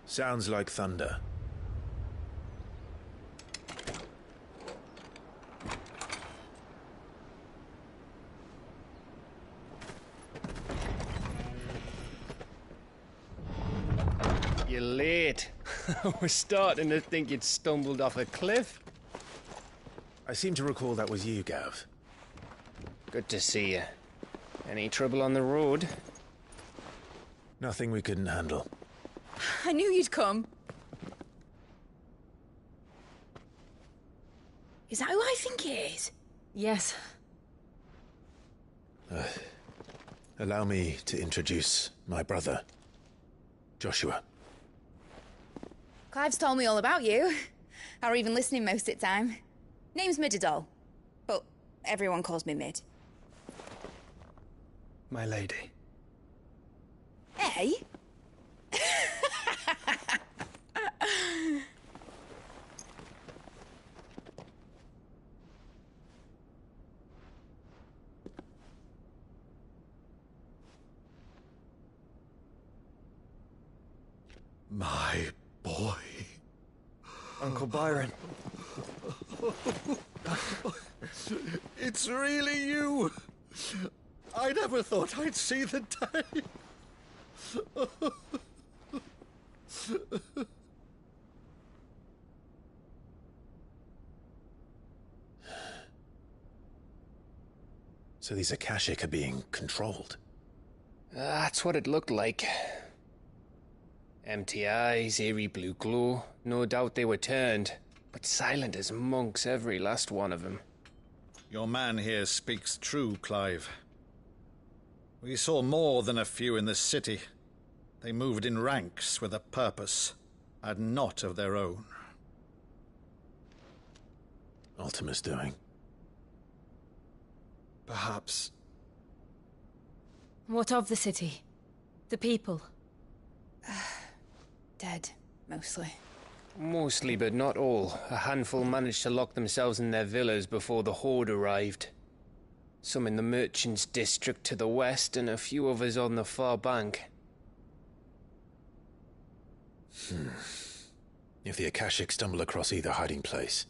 Sounds like thunder. You're late. I was starting to think you'd stumbled off a cliff. I seem to recall that was you, Gav. Good to see you. Any trouble on the road? Nothing we couldn't handle. I knew you'd come. Is that who I think it is? Yes. Allow me to introduce my brother, Joshua. Clive's told me all about you. Or even listening most of the time. Name's Midadol, but everyone calls me Mid. My lady. Hey? My boy. Uncle Byron. It's really you. I never thought I'd see the day. So these Akashic are being controlled. That's what it looked like. Empty eyes, eerie blue glow. No doubt they were turned, but silent as monks, every last one of them. Your man here speaks true, Clive. We saw more than a few in the city. They moved in ranks with a purpose, and not of their own. Ultima's doing. Perhaps. What of the city? The people? Dead, mostly. Mostly, but not all. A handful managed to lock themselves in their villas before the Horde arrived. Some in the Merchants' District to the west, and a few others on the far bank. If the Akashic stumble across either hiding place,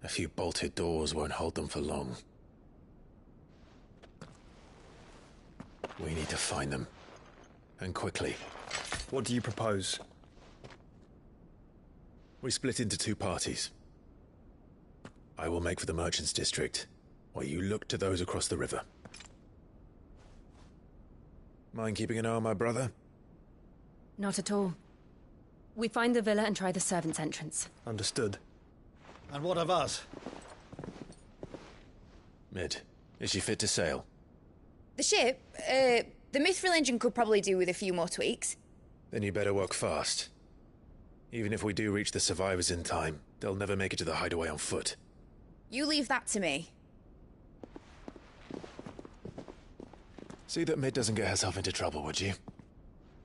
a few bolted doors won't hold them for long. We need to find them. And quickly. What do you propose? We split into two parties. I will make for the Merchants' District, while you look to those across the river. Mind keeping an eye on my brother? Not at all. We find the villa and try the servants' entrance. Understood. And what of us? Mid, is she fit to sail? The ship, the Mithril engine could probably do with a few more tweaks. Then you better work fast. Even if we do reach the survivors in time, they'll never make it to the hideaway on foot. You leave that to me. See that Mid doesn't get herself into trouble, would you?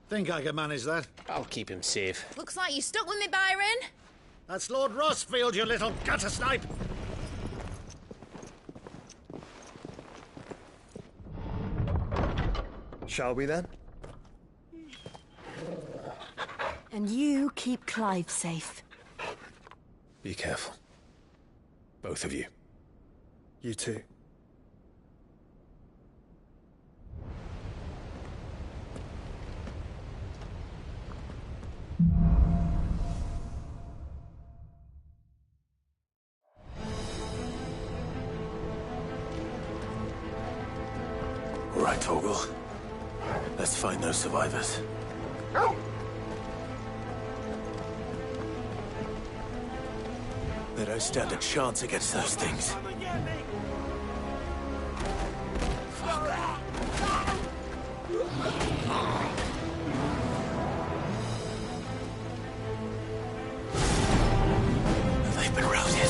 Think I can manage that? I'll keep him safe. Looks like you stuck with me, Byron. That's Lord Rossfield, you little gutter snipe! Shall we then? And you keep Clive safe. Be careful. Both of you. You too. All right, Torgal. Let's find those survivors. They don't stand a chance against those things. They've been routed.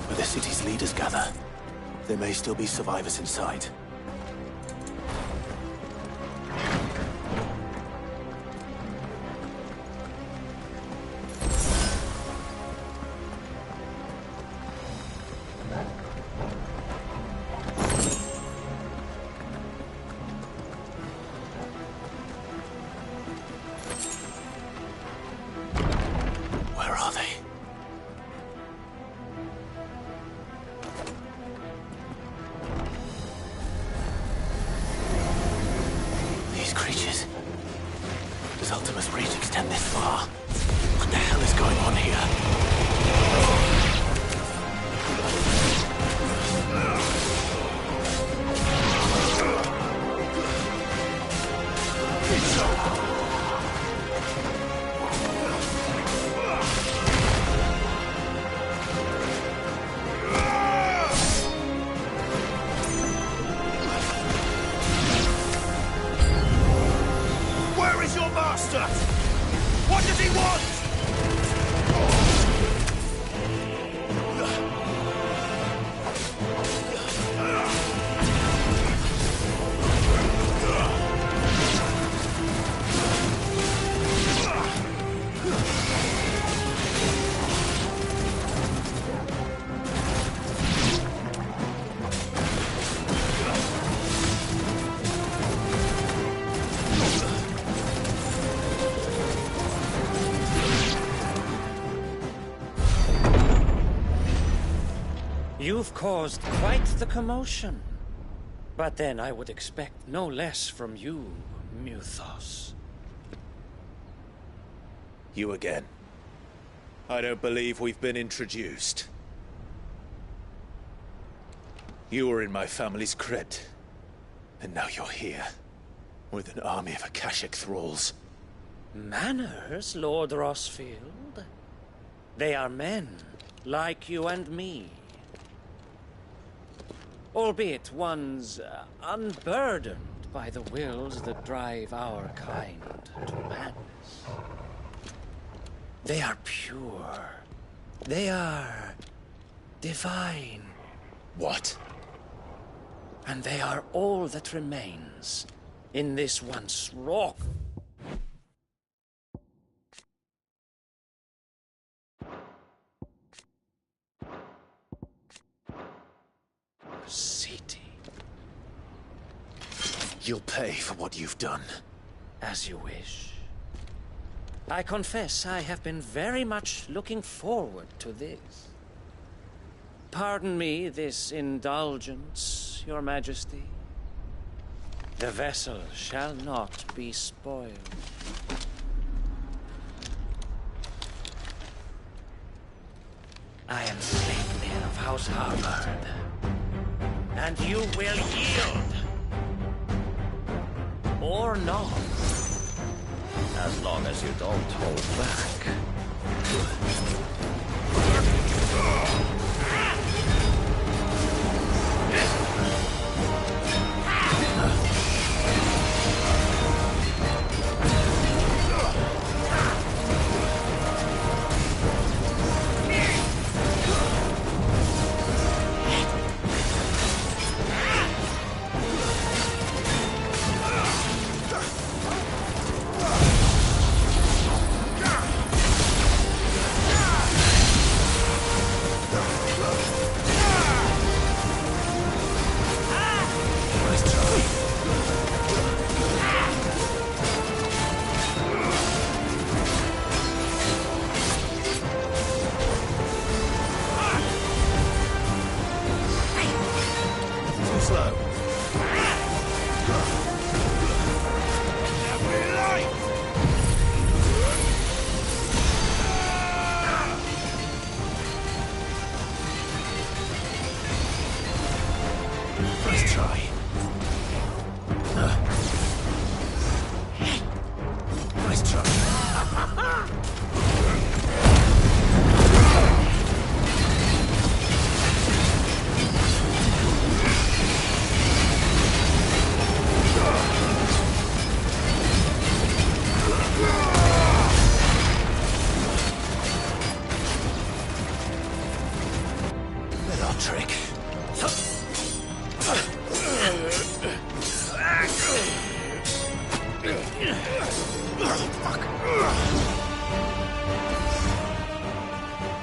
Where the city's leaders gather. There may still be survivors inside. Where are they? These creatures. Does Ultima's reach extend this far? What the hell is going on here? Where is your master? What does he want? You've caused quite the commotion. But then I would expect no less from you, Muthos. You again. I don't believe we've been introduced. You were in my family's crypt. And now you're here. With an army of Akashic thralls. Manners, Lord Rossfield? They are men, like you and me. Albeit ones unburdened by the wills that drive our kind to madness. They are pure. They are divine. What? And they are all that remains in this once rock. City. You'll pay for what you've done. As you wish. I confess I have been very much looking forward to this. Pardon me this indulgence, Your Majesty. The vessel shall not be spoiled. I am Sleipnir of House Harvard. And you will yield. Or not. As long as you don't hold back.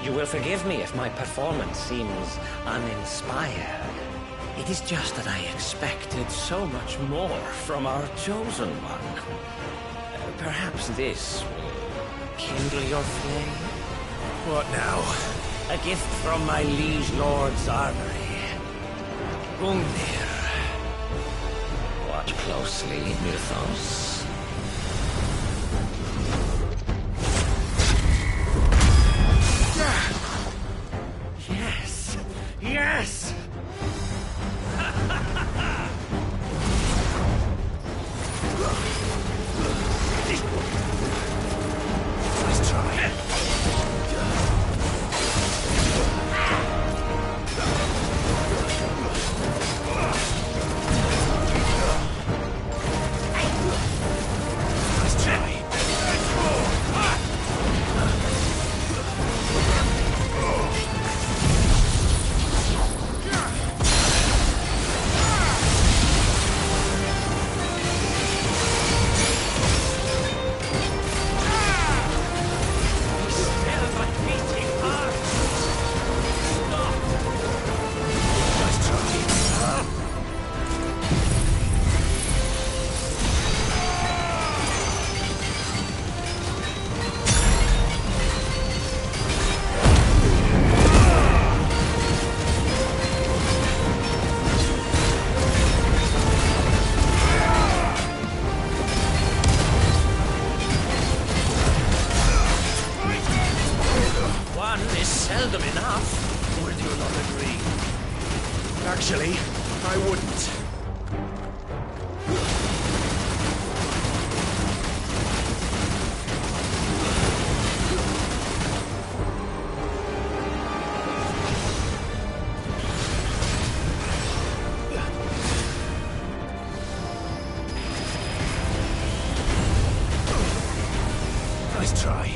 You will forgive me if my performance seems uninspired. It is just that I expected so much more from our chosen one. Perhaps this will kindle your flame? What now? A gift from my liege lord's armory. Gungnir. Watch closely, Mythos. Yes! Yes! Nice try. Seldom enough. Would you not agree? Actually, I wouldn't. Nice try.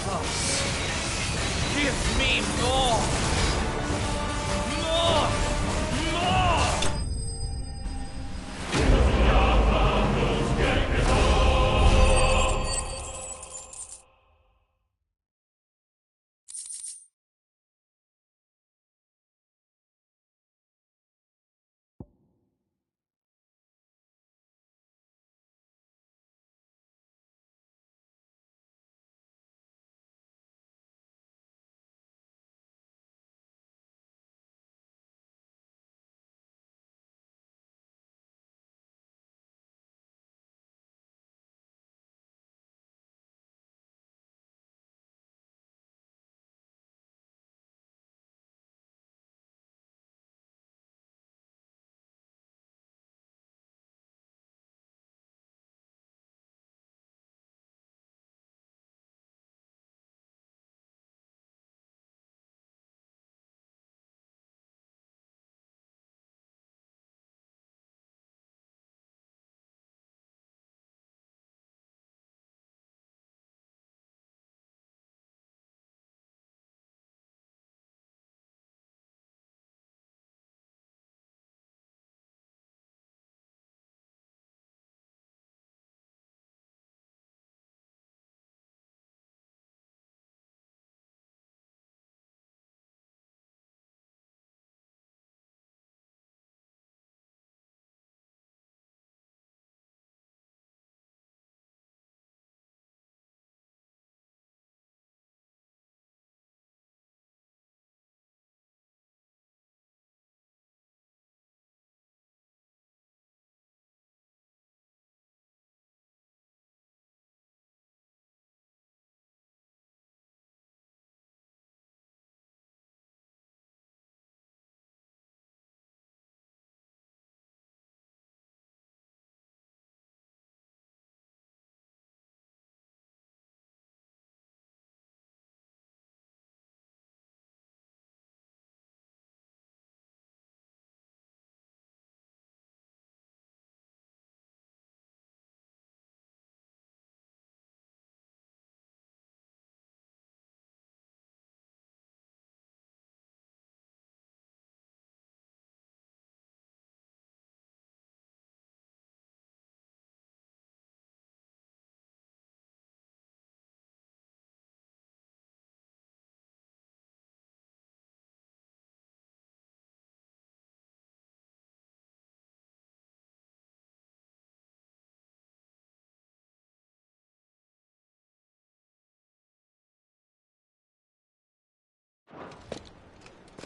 close. Give me more! More! More!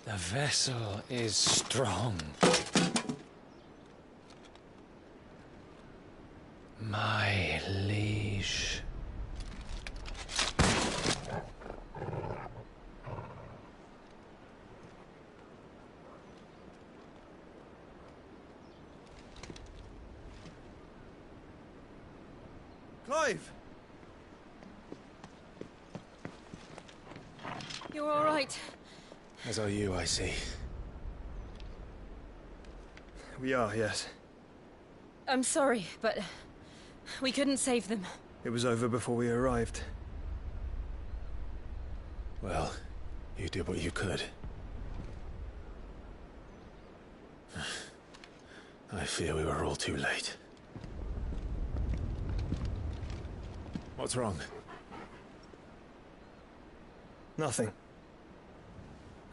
The vessel is strong. My liege. Clive! You're all right. As are you, I see. We are, yes. I'm sorry, but we couldn't save them. It was over before we arrived. Well, you did what you could. I fear we were all too late. What's wrong? Nothing.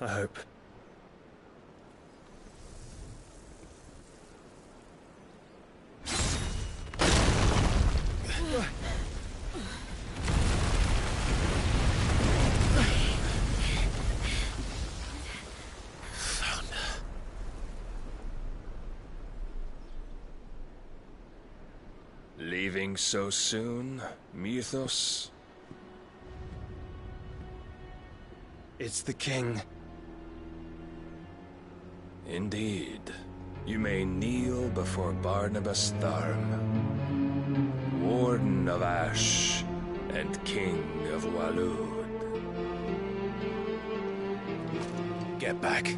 I hope. Leaving so soon, Mythos? It's the king. Indeed. You may kneel before Barnabas Tharm, Warden of Ash and King of Walud. Get back.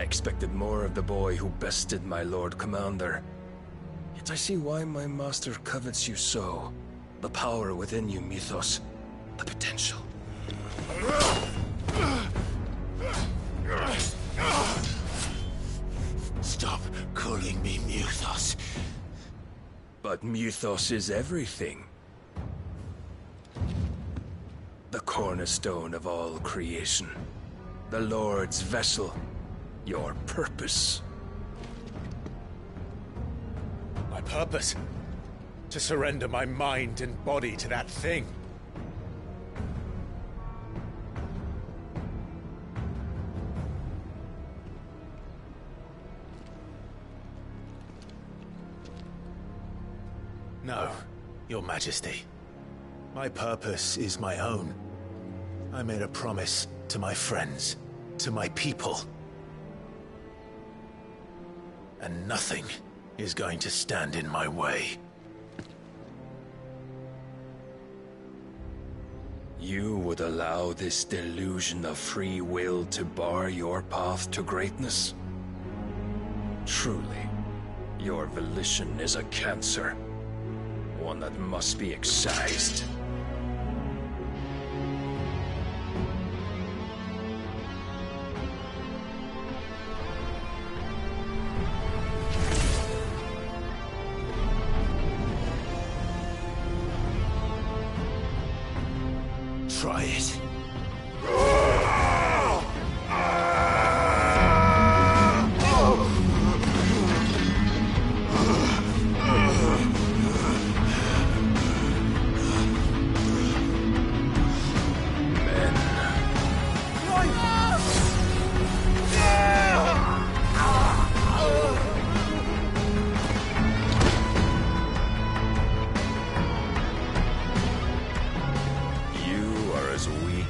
expected more of the boy who bested my Lord Commander. Yet I see why my master covets you so. The power within you, Mythos. The potential. Stop calling me Mythos. But Mythos is everything. The cornerstone of all creation. The Lord's vessel. Your purpose. My purpose? To surrender my mind and body to that thing. No, Your Majesty. My purpose is my own. I made a promise to my friends, to my people. And nothing is going to stand in my way. You would allow this delusion of free will to bar your path to greatness? Truly, your volition is a cancer. One that must be excised. Try it.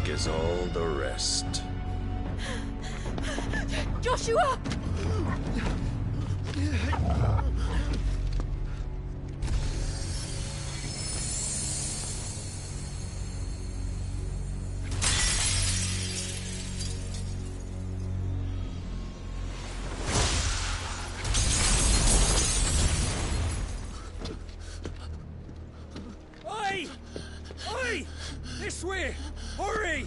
As all the rest. Joshua! Oi! Oi! This way! Hurry!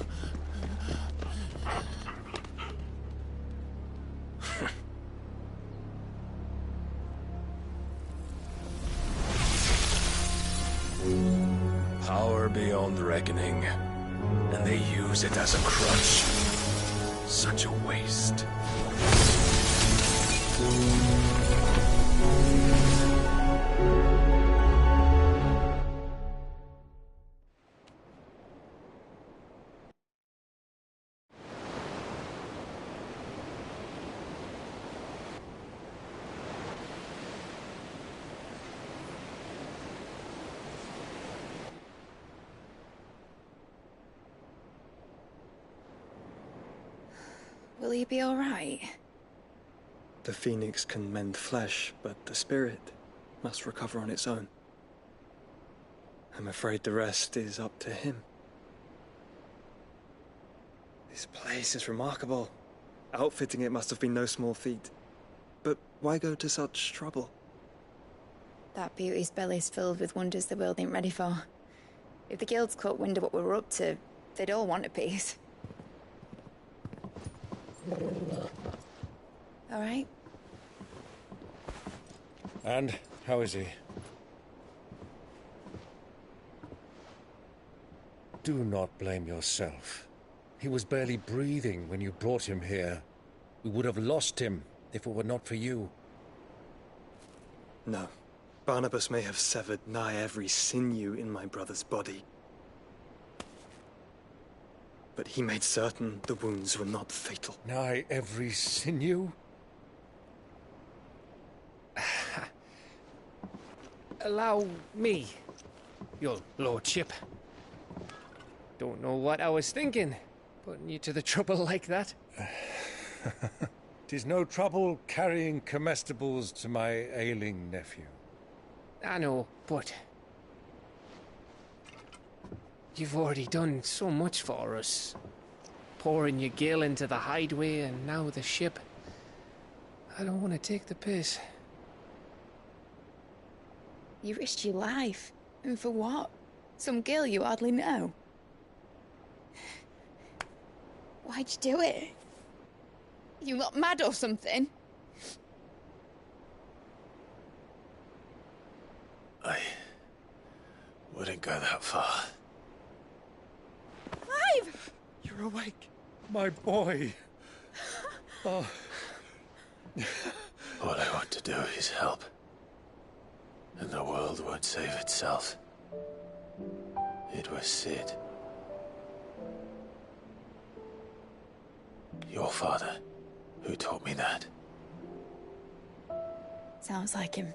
Power beyond reckoning, and they use it as a crutch. Such a waste. Will he be all right? The Phoenix can mend flesh, but the spirit must recover on its own. I'm afraid the rest is up to him. This place is remarkable. Outfitting it must have been no small feat. But why go to such trouble? That beauty's belly's filled with wonders the world ain't ready for. If the guilds caught wind of what we were up to, they'd all want a piece. All right? And how is he? Do not blame yourself. He was barely breathing when you brought him here. We would have lost him if it were not for you. No. Barnabas may have severed nigh every sinew in my brother's body. But he made certain the wounds were not fatal. Nigh every sinew? Allow me, your lordship. Don't know what I was thinking, putting you to the trouble like that. 'Tis no trouble carrying comestibles to my ailing nephew. I know, but you've already done so much for us. Pouring your gil into the hideaway and now the ship. I don't want to take the piss. You risked your life. And for what? Some girl you hardly know. Why'd you do it? You got mad or something? I wouldn't go that far. Clive! You're awake. My boy. Oh. All I want to do is help. And the world won't save itself. It was Sid. Your father, who taught me that. Sounds like him.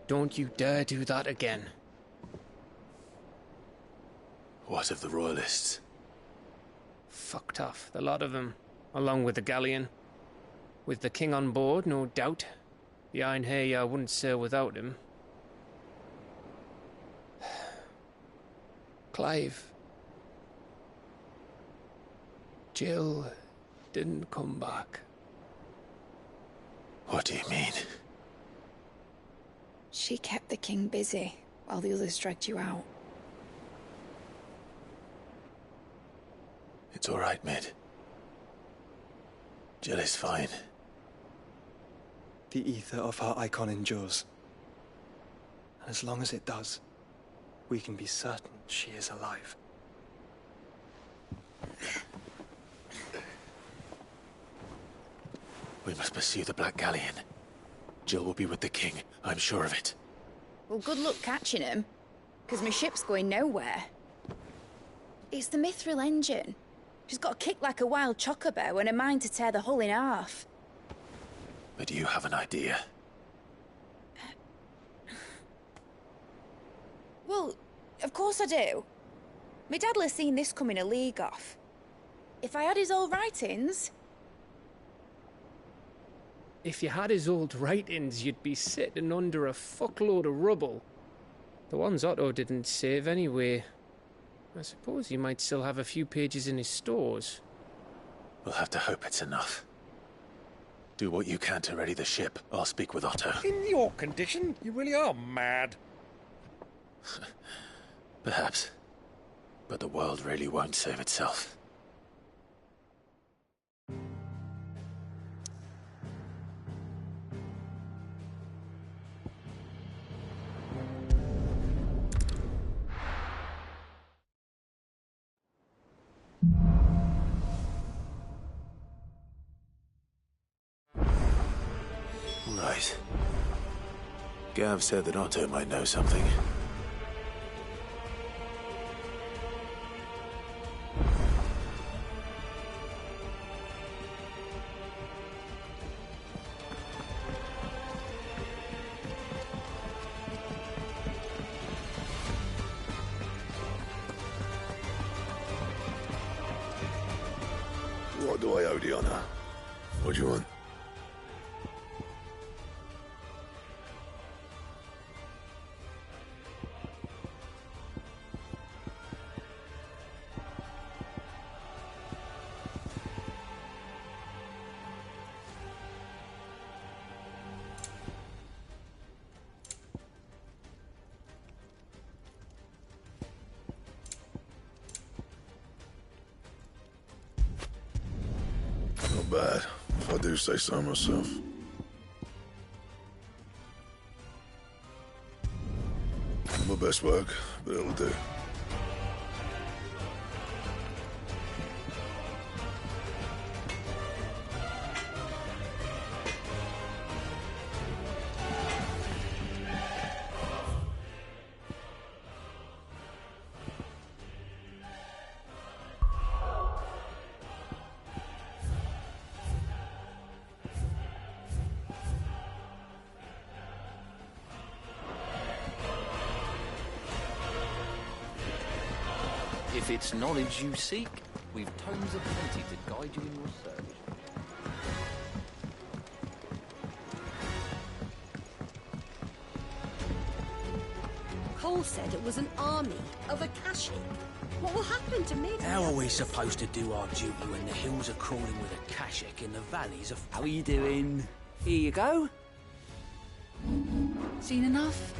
Don't you dare do that again. What of the Royalists? Fucked off, the lot of them, along with the galleon. With the king on board, no doubt. The Iron Hair wouldn't sail without him. Clive. Jill didn't come back. What do you mean? She kept the king busy while the others dragged you out. It's all right, Mid. Jill is fine. The ether of her icon endures. And as long as it does, we can be certain she is alive. We must pursue the Black Galleon. Jill will be with the king, I'm sure of it. Well, good luck catching him, because my ship's going nowhere. It's the Mithril engine. She's got a kick like a wild chocobo and a mind to tear the hull in half. But you have an idea. Well, of course I do. My dad'll have seen this coming a league off. If I had his old writings... If you had his old writings, you'd be sitting under a fuckload of rubble. The ones Otto didn't save anyway. I suppose he might still have a few pages in his stores. We'll have to hope it's enough. Do what you can to ready the ship. I'll speak with Otto. In your condition, you really are mad. Perhaps. But the world really won't save itself. Right. Gav said that Otto might know something. What do I owe the honor? What do you want? Not bad, if I do say so myself. Not my best work, but it'll do. If it's knowledge you seek, we've tomes of plenty to guide you in your search. Cole said it was an army of Akashi. What will happen to me? How are we supposed to do our duty when the hills are crawling with a Kashik in the valleys of... How are you doing? Here you go. Seen enough?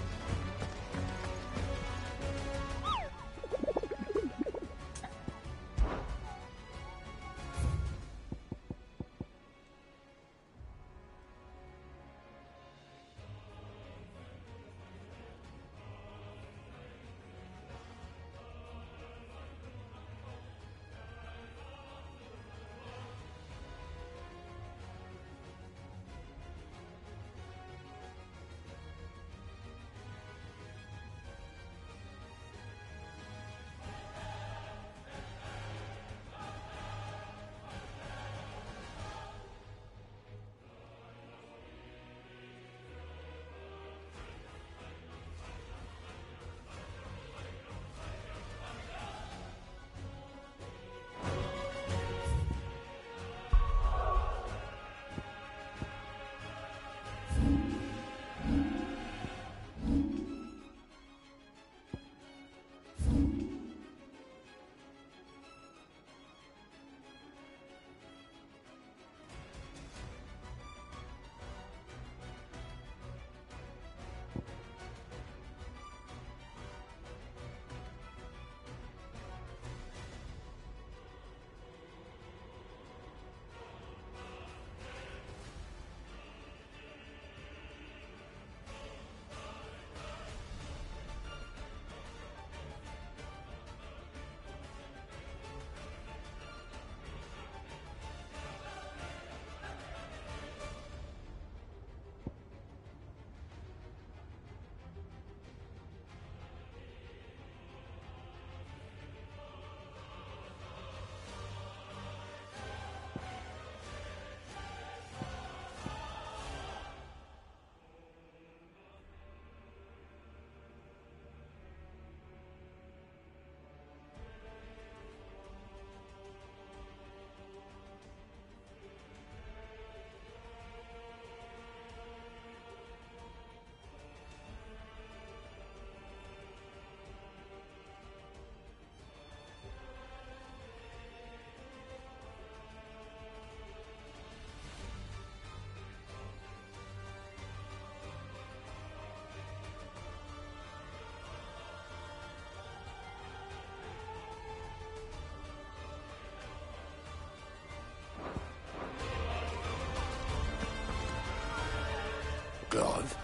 Clive?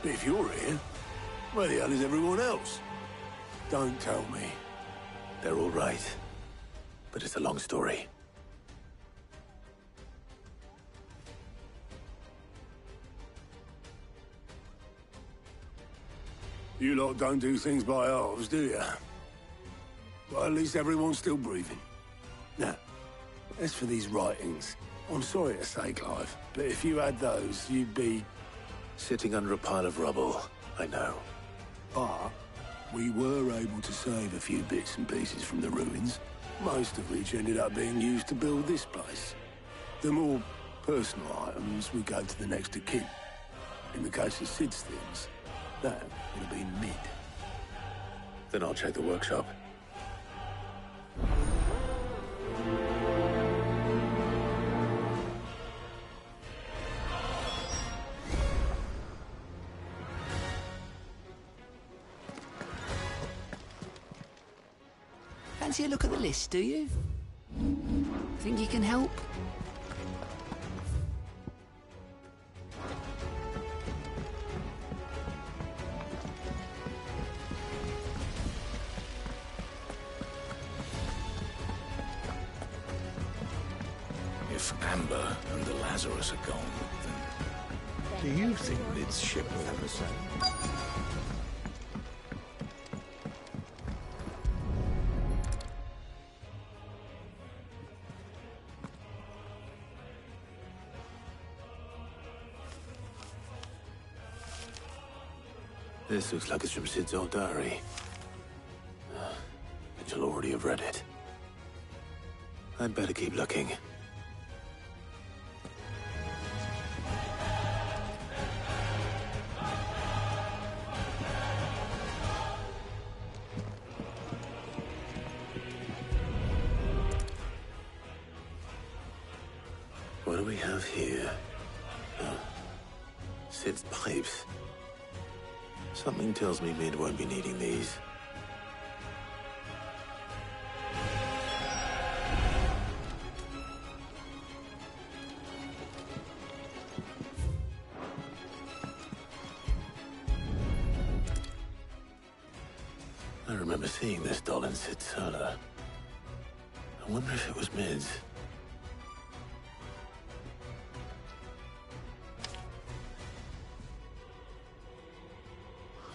But if you're here, where the hell is everyone else? Don't tell me. They're all right. But it's a long story. You lot don't do things by halves, do you? Well, at least everyone's still breathing. Now, as for these writings, I'm sorry to say, Clive, but if you had those, you'd be... Sitting under a pile of rubble, I know. But we were able to save a few bits and pieces from the ruins, most of which ended up being used to build this place. The more personal items would go to the next of kin. In the case of Sid's things, that would have been mid. Then I'll check the workshop. Fancy a look at the list, do you? Think you can help? If Amber and the Lazarus are gone, then... Do you think Lid's ship will ever sail? This looks like it's from Sid's old diary. And you'll already have read it. I'd better keep looking. we have here? Oh. Sid's pipes. Something tells me Mid won't be needing these. I remember seeing this doll in Sid's cellar. I wonder if it was Mid's.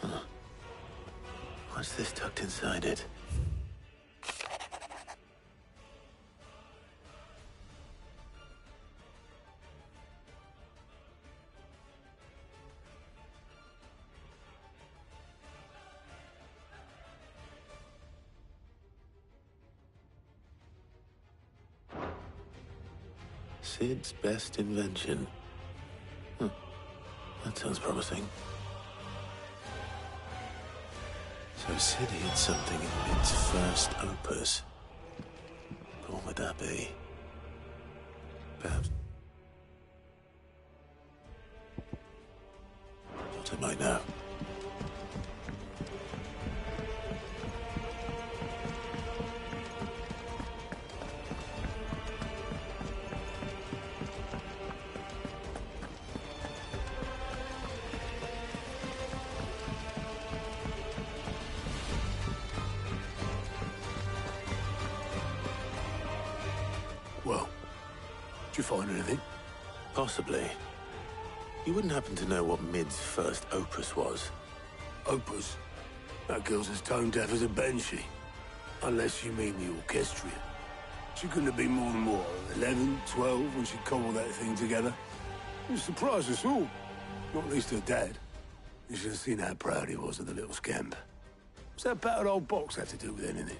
Huh. What's this tucked inside it? Sid's best invention. That sounds promising. So Sid hid something in Mid's first opus. But what would that be? Perhaps... Thought I might know. Well, did you find anything? Possibly. You wouldn't happen to know what Mid's first opus was? Opus? That girl's as tone deaf as a banshee. Unless you mean the orchestrion. She couldn't have been more than, what, 11, 12 when she cobbled that thing together? It surprised us all. Not least her dad. You should have seen how proud he was of the little scamp. What's that battered old box have to do with anything?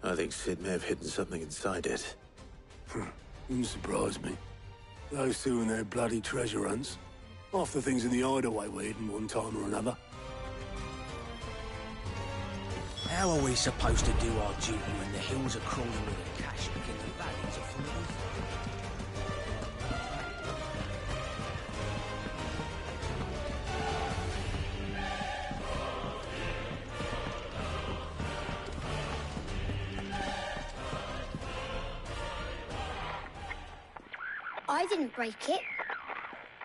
I think Sid may have hidden something inside it. Wouldn't surprise me. Those two and their bloody treasure hunts. Half the things in the hideaway were hidden one time or another. How are we supposed to do our duty when the hills are crawling with a cash and the valleys are full of... I didn't break it.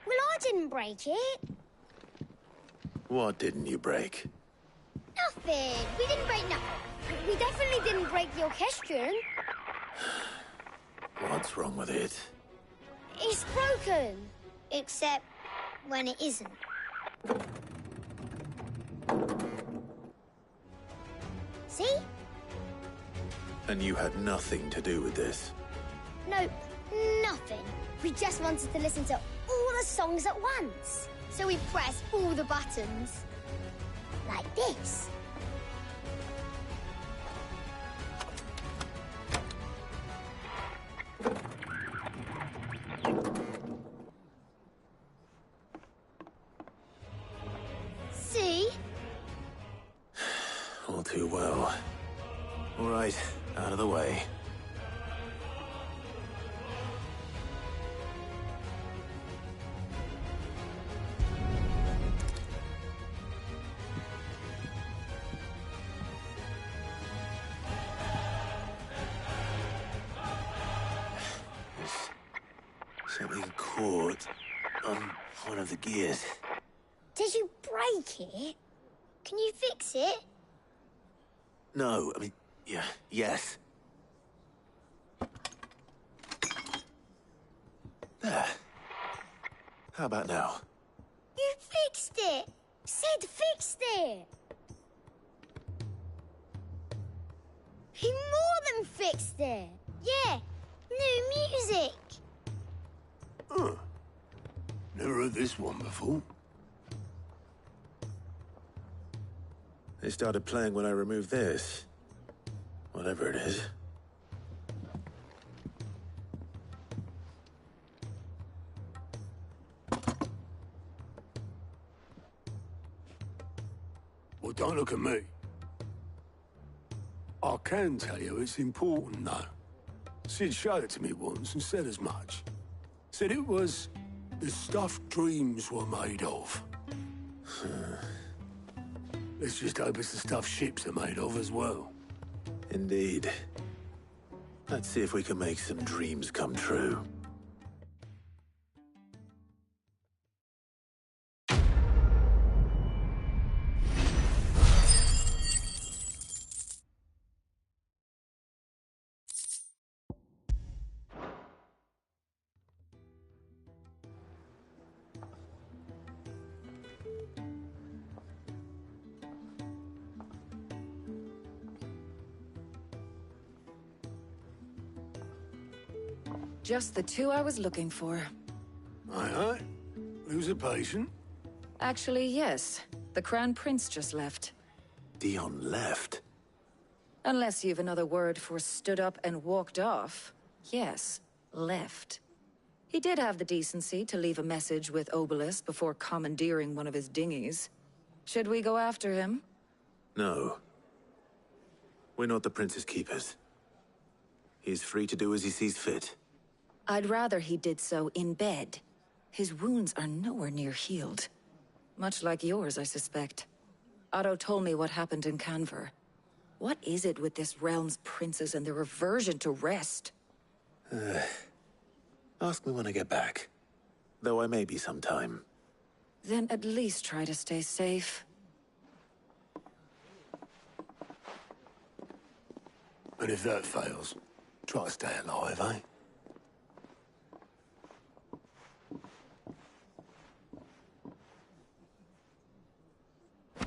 Well, I didn't break it. What didn't you break? Nothing. We didn't break nothing. We definitely didn't break the orchestrion. What's wrong with it? It's broken. Except when it isn't. See? And you had nothing to do with this? Nope, nothing. We just wanted to listen to all the songs at once. So we pressed all the buttons. Like this. See? All too well. All right, out of the way. Something caught on one of the gears. Did you break it? Can you fix it? No, I mean, yeah, yes. There. How about now? You fixed it! Sid fixed it! He more than fixed it! Yeah, new music! Huh. Never heard this one before. They started playing when I removed this. Whatever it is. Well, don't look at me. I can tell you it's important, though. Sid showed it to me once and said as much. Said it was the stuff dreams were made of. Let's just hope it's the stuff ships are made of as well. Indeed. Let's see if we can make some dreams come true. Just the two I was looking for. Aye. Who's a patient? Actually, yes. The Crown Prince just left. Dion left? Unless you've another word for stood up and walked off. Yes, left. He did have the decency to leave a message with Obelisk before commandeering one of his dinghies. Should we go after him? No. We're not the Prince's keepers. He's free to do as he sees fit. I'd rather he did so in bed. His wounds are nowhere near healed. Much like yours, I suspect. Otto told me what happened in Canver. What is it with this realm's princes and their aversion to rest? Ask me when I get back. Though I may be sometime. Then at least try to stay safe. And if that fails, try to stay alive, eh?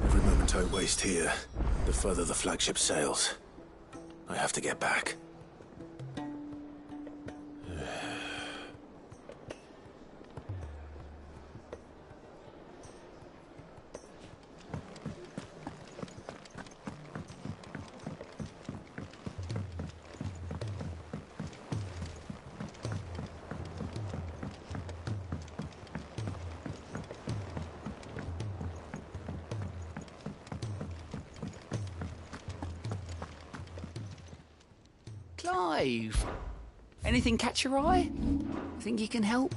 Every moment I waste here, the further the flagship sails. I have to get back. Clive! Anything catch your eye? Think you can help?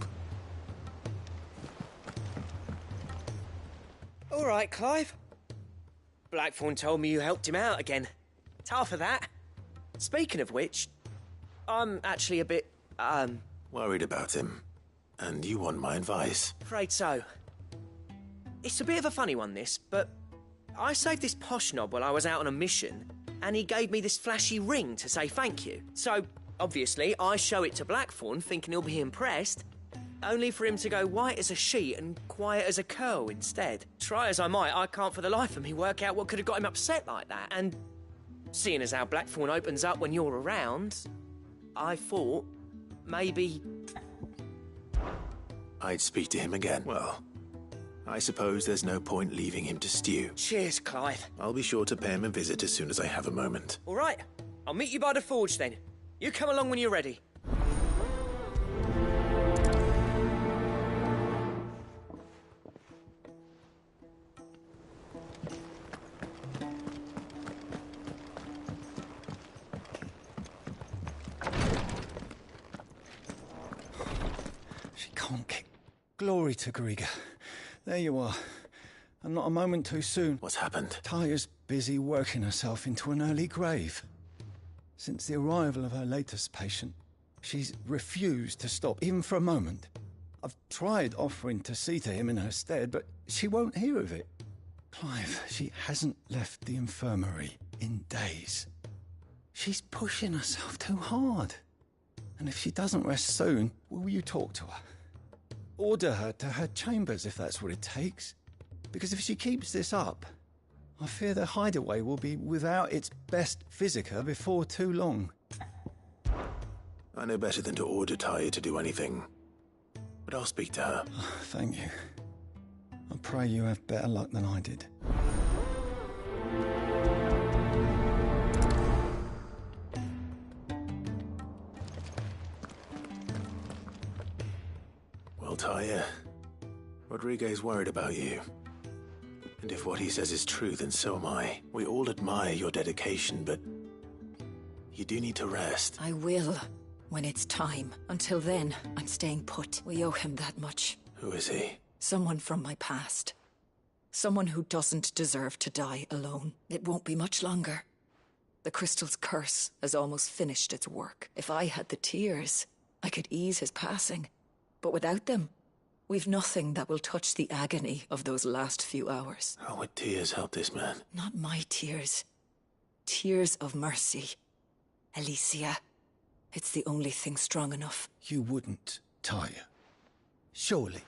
All right, Clive. Blackthorn told me you helped him out again. Tough for that. Speaking of which, I'm actually a bit, Worried about him. And you want my advice? afraid so. It's a bit of a funny one, this, but I saved this posh knob while I was out on a mission, and he gave me this flashy ring to say thank you. So, obviously, I show it to Blackthorn, thinking he'll be impressed, only for him to go white as a sheet and quiet as a curl instead. Try as I might, I can't for the life of me work out what could have got him upset like that, and seeing as how Blackthorn opens up when you're around, I thought maybe I'd speak to him again. Well, I suppose there's no point leaving him to stew. Cheers, Clive. I'll be sure to pay him a visit as soon as I have a moment. All right, I'll meet you by the forge then. You come along when you're ready. She can't kick. Glory to Griga. There you are. And not a moment too soon. What's happened? Taya's busy working herself into an early grave. Since the arrival of her latest patient, she's refused to stop, even for a moment. I've tried offering to see to him in her stead, but she won't hear of it. Clive, she hasn't left the infirmary in days. She's pushing herself too hard. And if she doesn't rest soon, will you talk to her? Order her to her chambers if that's what it takes. Because if she keeps this up, I fear the hideaway will be without its best physica before too long. I know better than to order Taya to do anything. But I'll speak to her. Thank you. I pray you have better luck than I did. Well, Taya, Rodriguez worried about you. And if what he says is true, then so am I. We all admire your dedication, but you do need to rest. I will. when it's time. Until then, I'm staying put. We owe him that much. Who is he? Someone from my past. Someone who doesn't deserve to die alone. It won't be much longer. The crystal's curse has almost finished its work. If I had the tears, I could ease his passing. But without them, we've nothing that will touch the agony of those last few hours. How would tears help this man? Not my tears. Tears of mercy. Alicia. It's the only thing strong enough. You wouldn't, Tyre. Surely.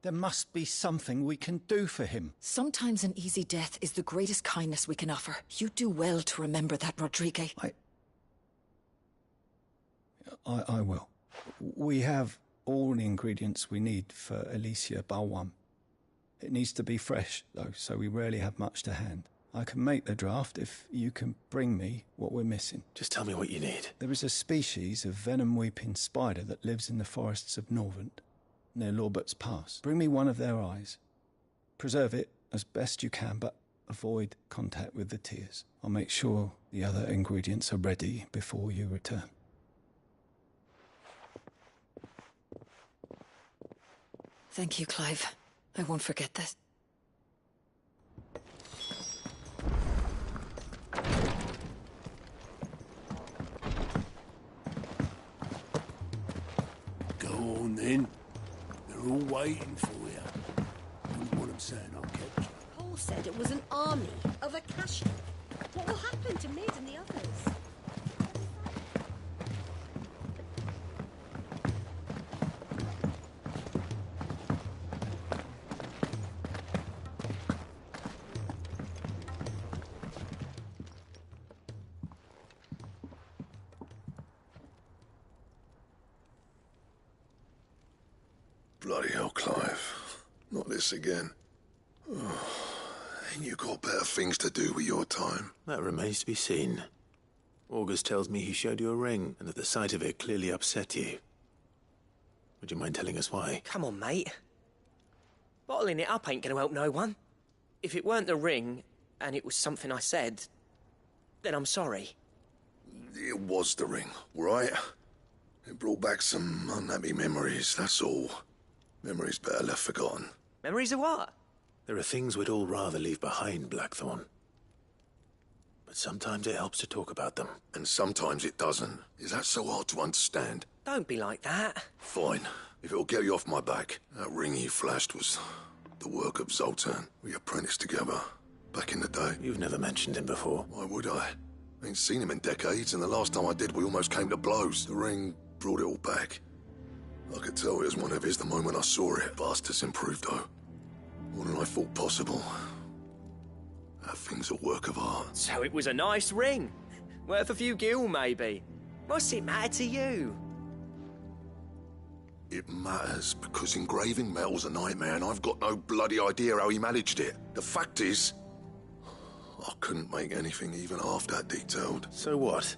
There must be something we can do for him. Sometimes an easy death is the greatest kindness we can offer. You do well to remember that, Rodrigue. I will. We have all the ingredients we need for Alicia Balwam. It needs to be fresh, though, so we rarely have much to hand. I can make the draft if you can bring me what we're missing. Just tell me what you need. There is a species of venom-weeping spider that lives in the forests of Norvent, near Lorbert's Pass. Bring me one of their eyes. Preserve it as best you can, but avoid contact with the tears. I'll make sure the other ingredients are ready before you return. Thank you, Clive. I won't forget this. Go on then. They're all waiting for you. Wouldn't want them saying I'll catch you. Paul said it was an army of Akashi. What will happen to Mid and the others? Bloody hell, Clive. Not this again. Oh, ain't you got better things to do with your time? That remains to be seen. August tells me he showed you a ring, and that the sight of it clearly upset you. Would you mind telling us why? Come on, mate. Bottling it up ain't gonna help no one. If it weren't the ring, and it was something I said, then I'm sorry. It was the ring, right? It brought back some unhappy memories, that's all. Memories better left forgotten. Memories of what? There are things we'd all rather leave behind, Blackthorn. But sometimes it helps to talk about them. And sometimes it doesn't. Is that so hard to understand? Don't be like that. Fine. If it'll get you off my back. That ring you flashed was the work of Zoltan. We apprenticed together, back in the day. You've never mentioned him before. Why would I? Ain't seen him in decades, and the last time I did, we almost came to blows. The ring brought it all back. I could tell it was one of his the moment I saw it. Bastard's improved, though. More than I thought possible. That thing's a work of art. So it was a nice ring. Worth a few gil, maybe. What's it matter to you? It matters, because engraving metal's a nightmare, and I've got no bloody idea how he managed it. The fact is, I couldn't make anything even half that detailed. So what?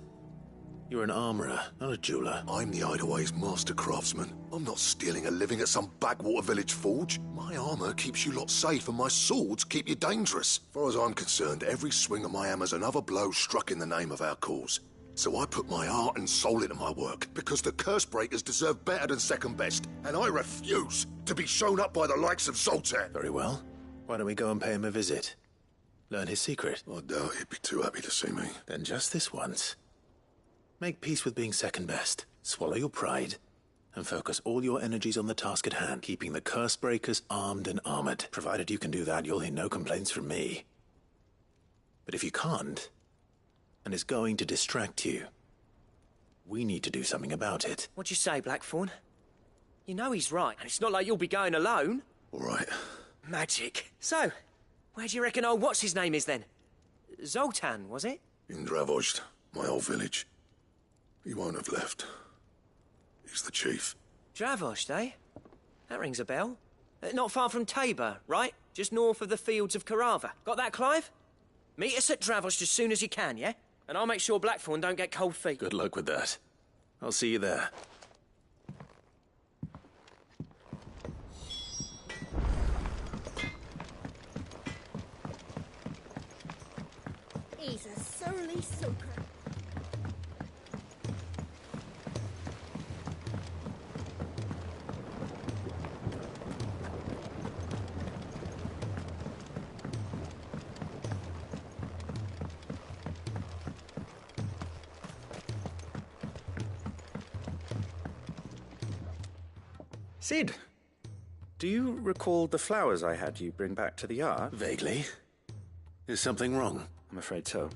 You're an armourer, not a jeweler. I'm the Hideaway's master craftsman. I'm not stealing a living at some backwater village forge. My armour keeps you lot safe, and my swords keep you dangerous. As far as I'm concerned, every swing of my hammer's another blow struck in the name of our cause. So I put my heart and soul into my work, because the curse breakers deserve better than second best, and I refuse to be shown up by the likes of Zoltan. Very well. Why don't we go and pay him a visit? Learn his secret. I doubt he'd be too happy to see me. Then just this once. Make peace with being second best. Swallow your pride. And focus all your energies on the task at hand, keeping the curse breakers armed and armored. Provided you can do that, you'll hear no complaints from me. But if you can't, and it's going to distract you, we need to do something about it. What'd you say, Blackthorn? You know he's right, and it's not like you'll be going alone. All right. Magic. So, where do you reckon old what's-his-name is, then? Zoltan, was it? In Dravozd, my old village. He won't have left. He's the chief. Dravozd, eh? That rings a bell. Not far from Tabor, right? Just north of the fields of Carava. Got that, Clive? Meet us at Dravozd as soon as you can, yeah? And I'll make sure Blackthorn don't get cold feet. Good luck with that. I'll see you there. He's a surly soaker. Cid, do you recall the flowers I had you bring back to the yard? Vaguely. Is something wrong? I'm afraid so.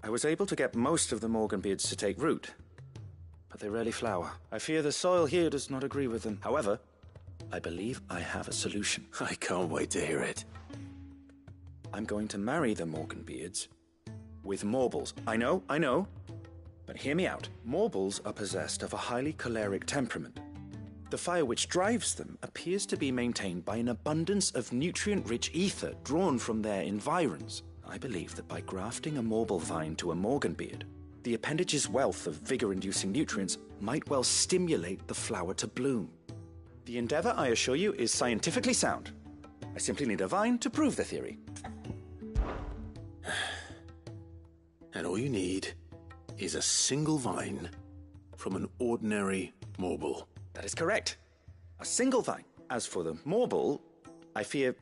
I was able to get most of the Morganbeards to take root, but they rarely flower. I fear the soil here does not agree with them. However, I believe I have a solution. I can't wait to hear it. I'm going to marry the Morganbeards with Morbles. I know, but hear me out. Morbles are possessed of a highly choleric temperament. The fire which drives them appears to be maintained by an abundance of nutrient-rich ether drawn from their environs. I believe that by grafting a Morble vine to a Morganbeard, the appendage's wealth of vigor-inducing nutrients might well stimulate the flower to bloom. The endeavor, I assure you, is scientifically sound. I simply need a vine to prove the theory. And all you need is a single vine from an ordinary Morble. That is correct. A single vine. As for the Morble, I fear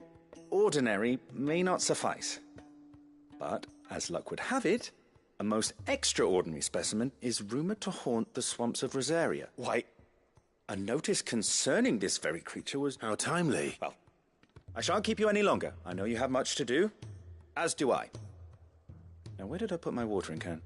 ordinary may not suffice. But, as luck would have it, a most extraordinary specimen is rumored to haunt the swamps of Rosaria. Why, a notice concerning this very creature was... How timely. Well, I shan't keep you any longer. I know you have much to do, as do I. Now, where did I put my watering can?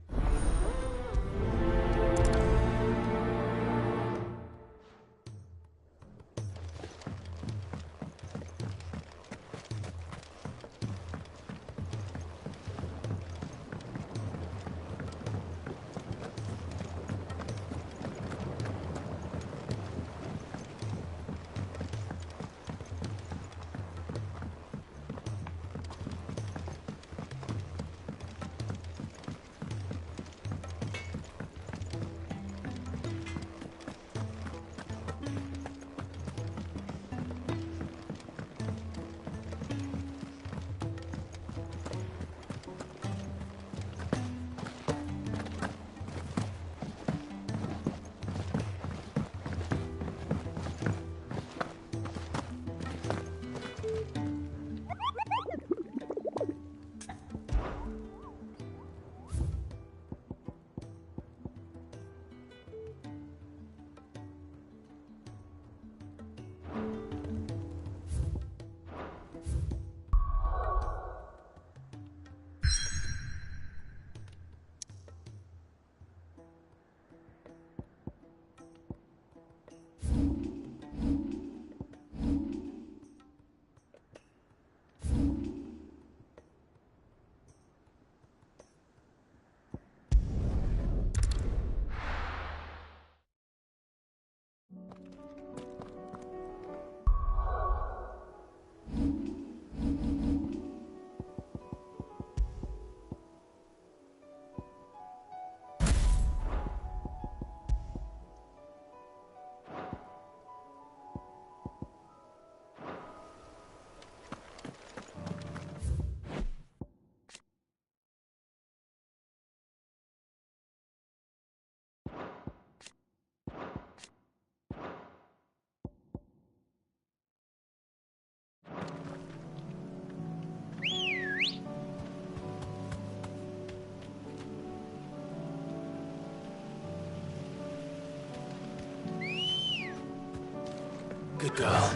Good girl.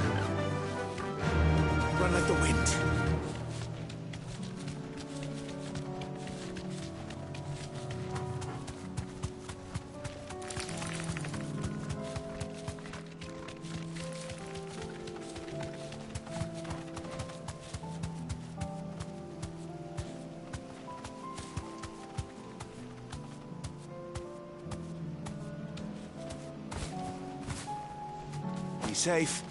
Run like the wind. Be safe.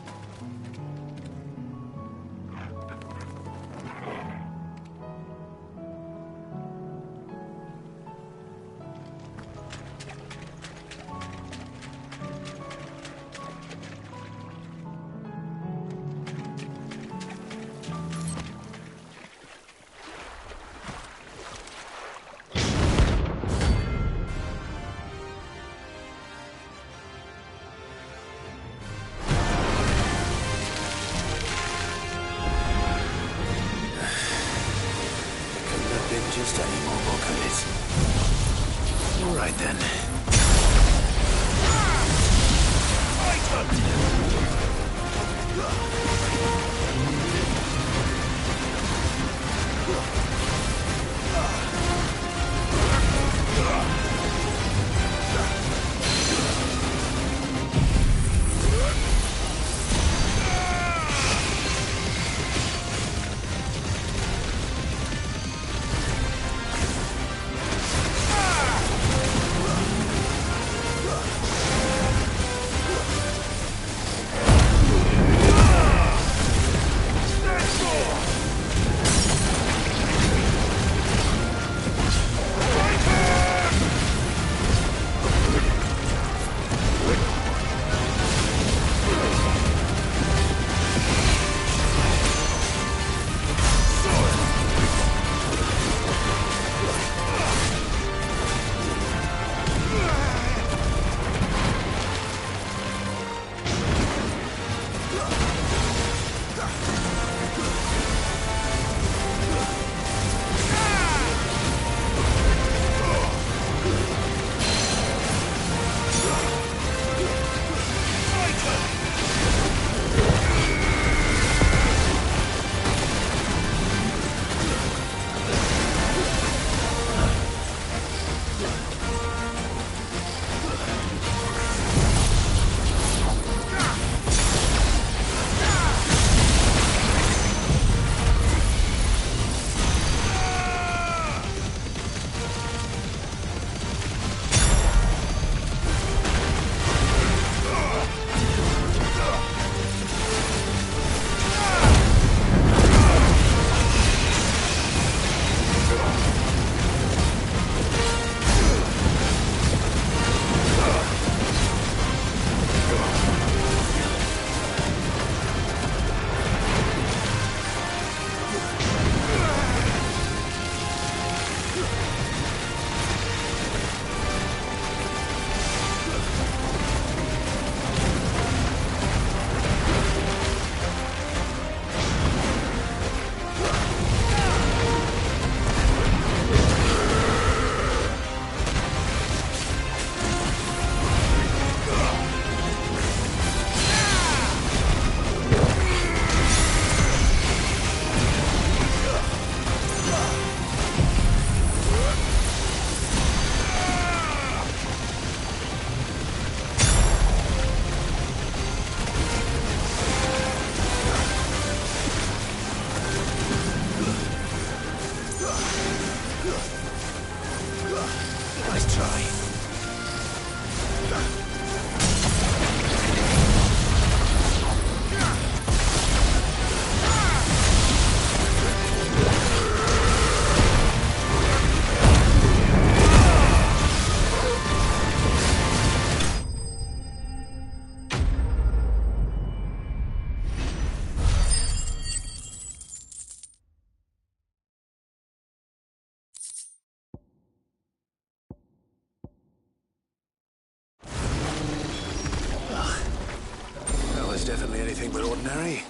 definitely anything but ordinary.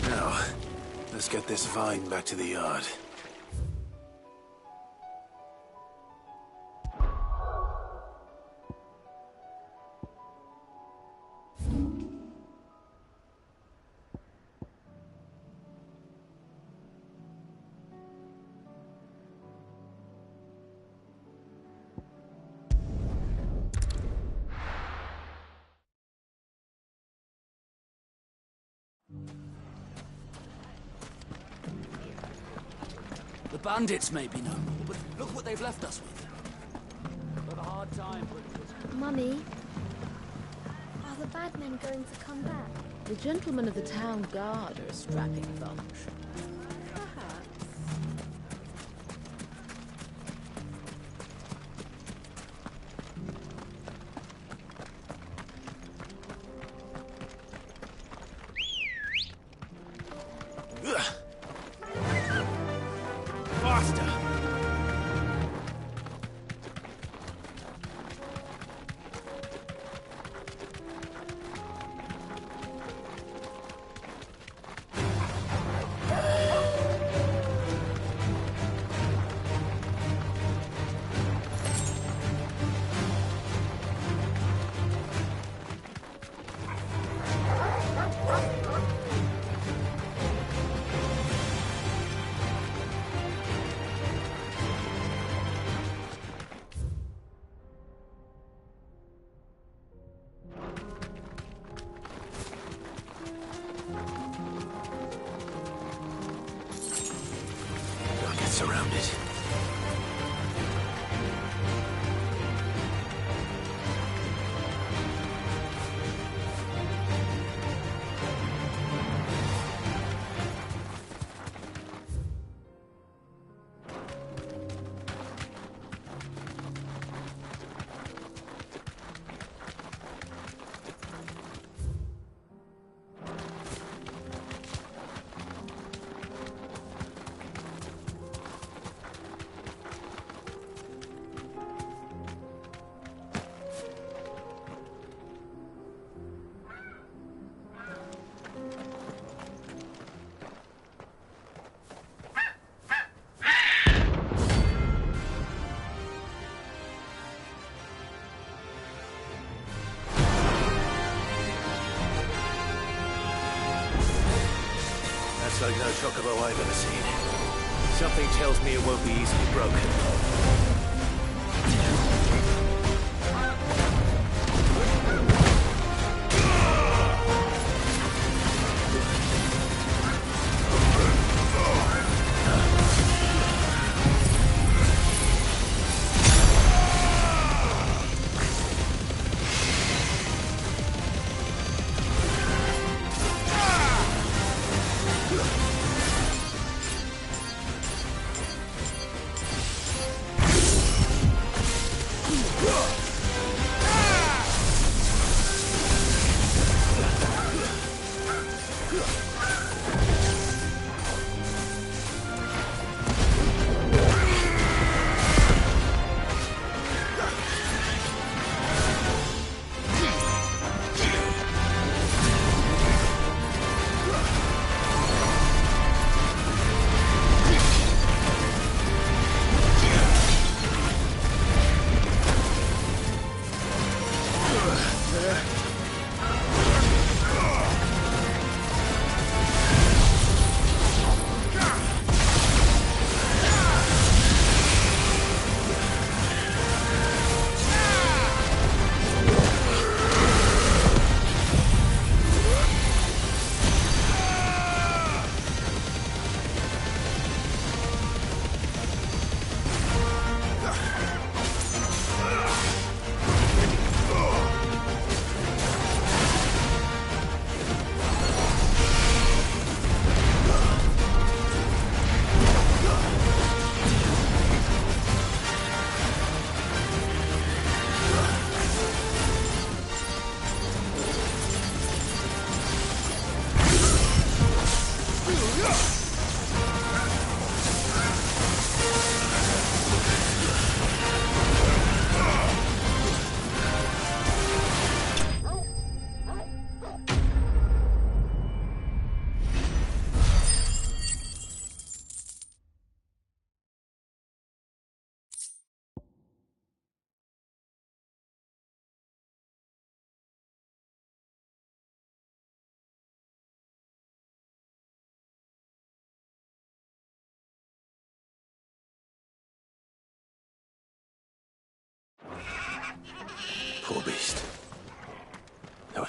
Now, let's get this vine back to the yard. The bandits may be no more, but look what they've left us with. Got a hard time putting this. Mummy, are the bad men going to come back? The gentlemen of the town guard are a strapping bunch. Perhaps. Faster! Don't get surrounded. That's like no chocobo I've ever seen. Something tells me it won't be easily broken.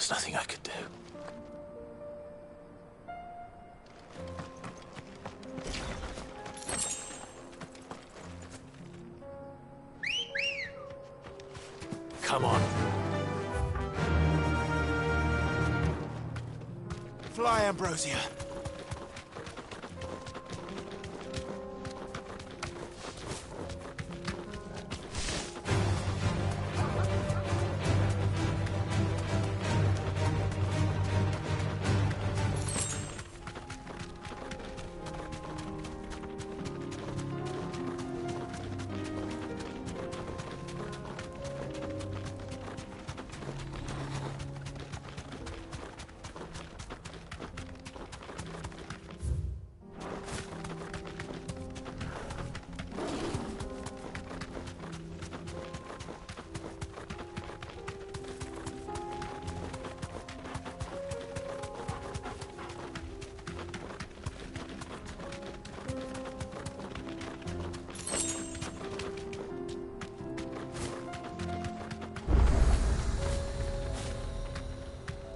was nothing I could do. Come on. Fly, Ambrosia.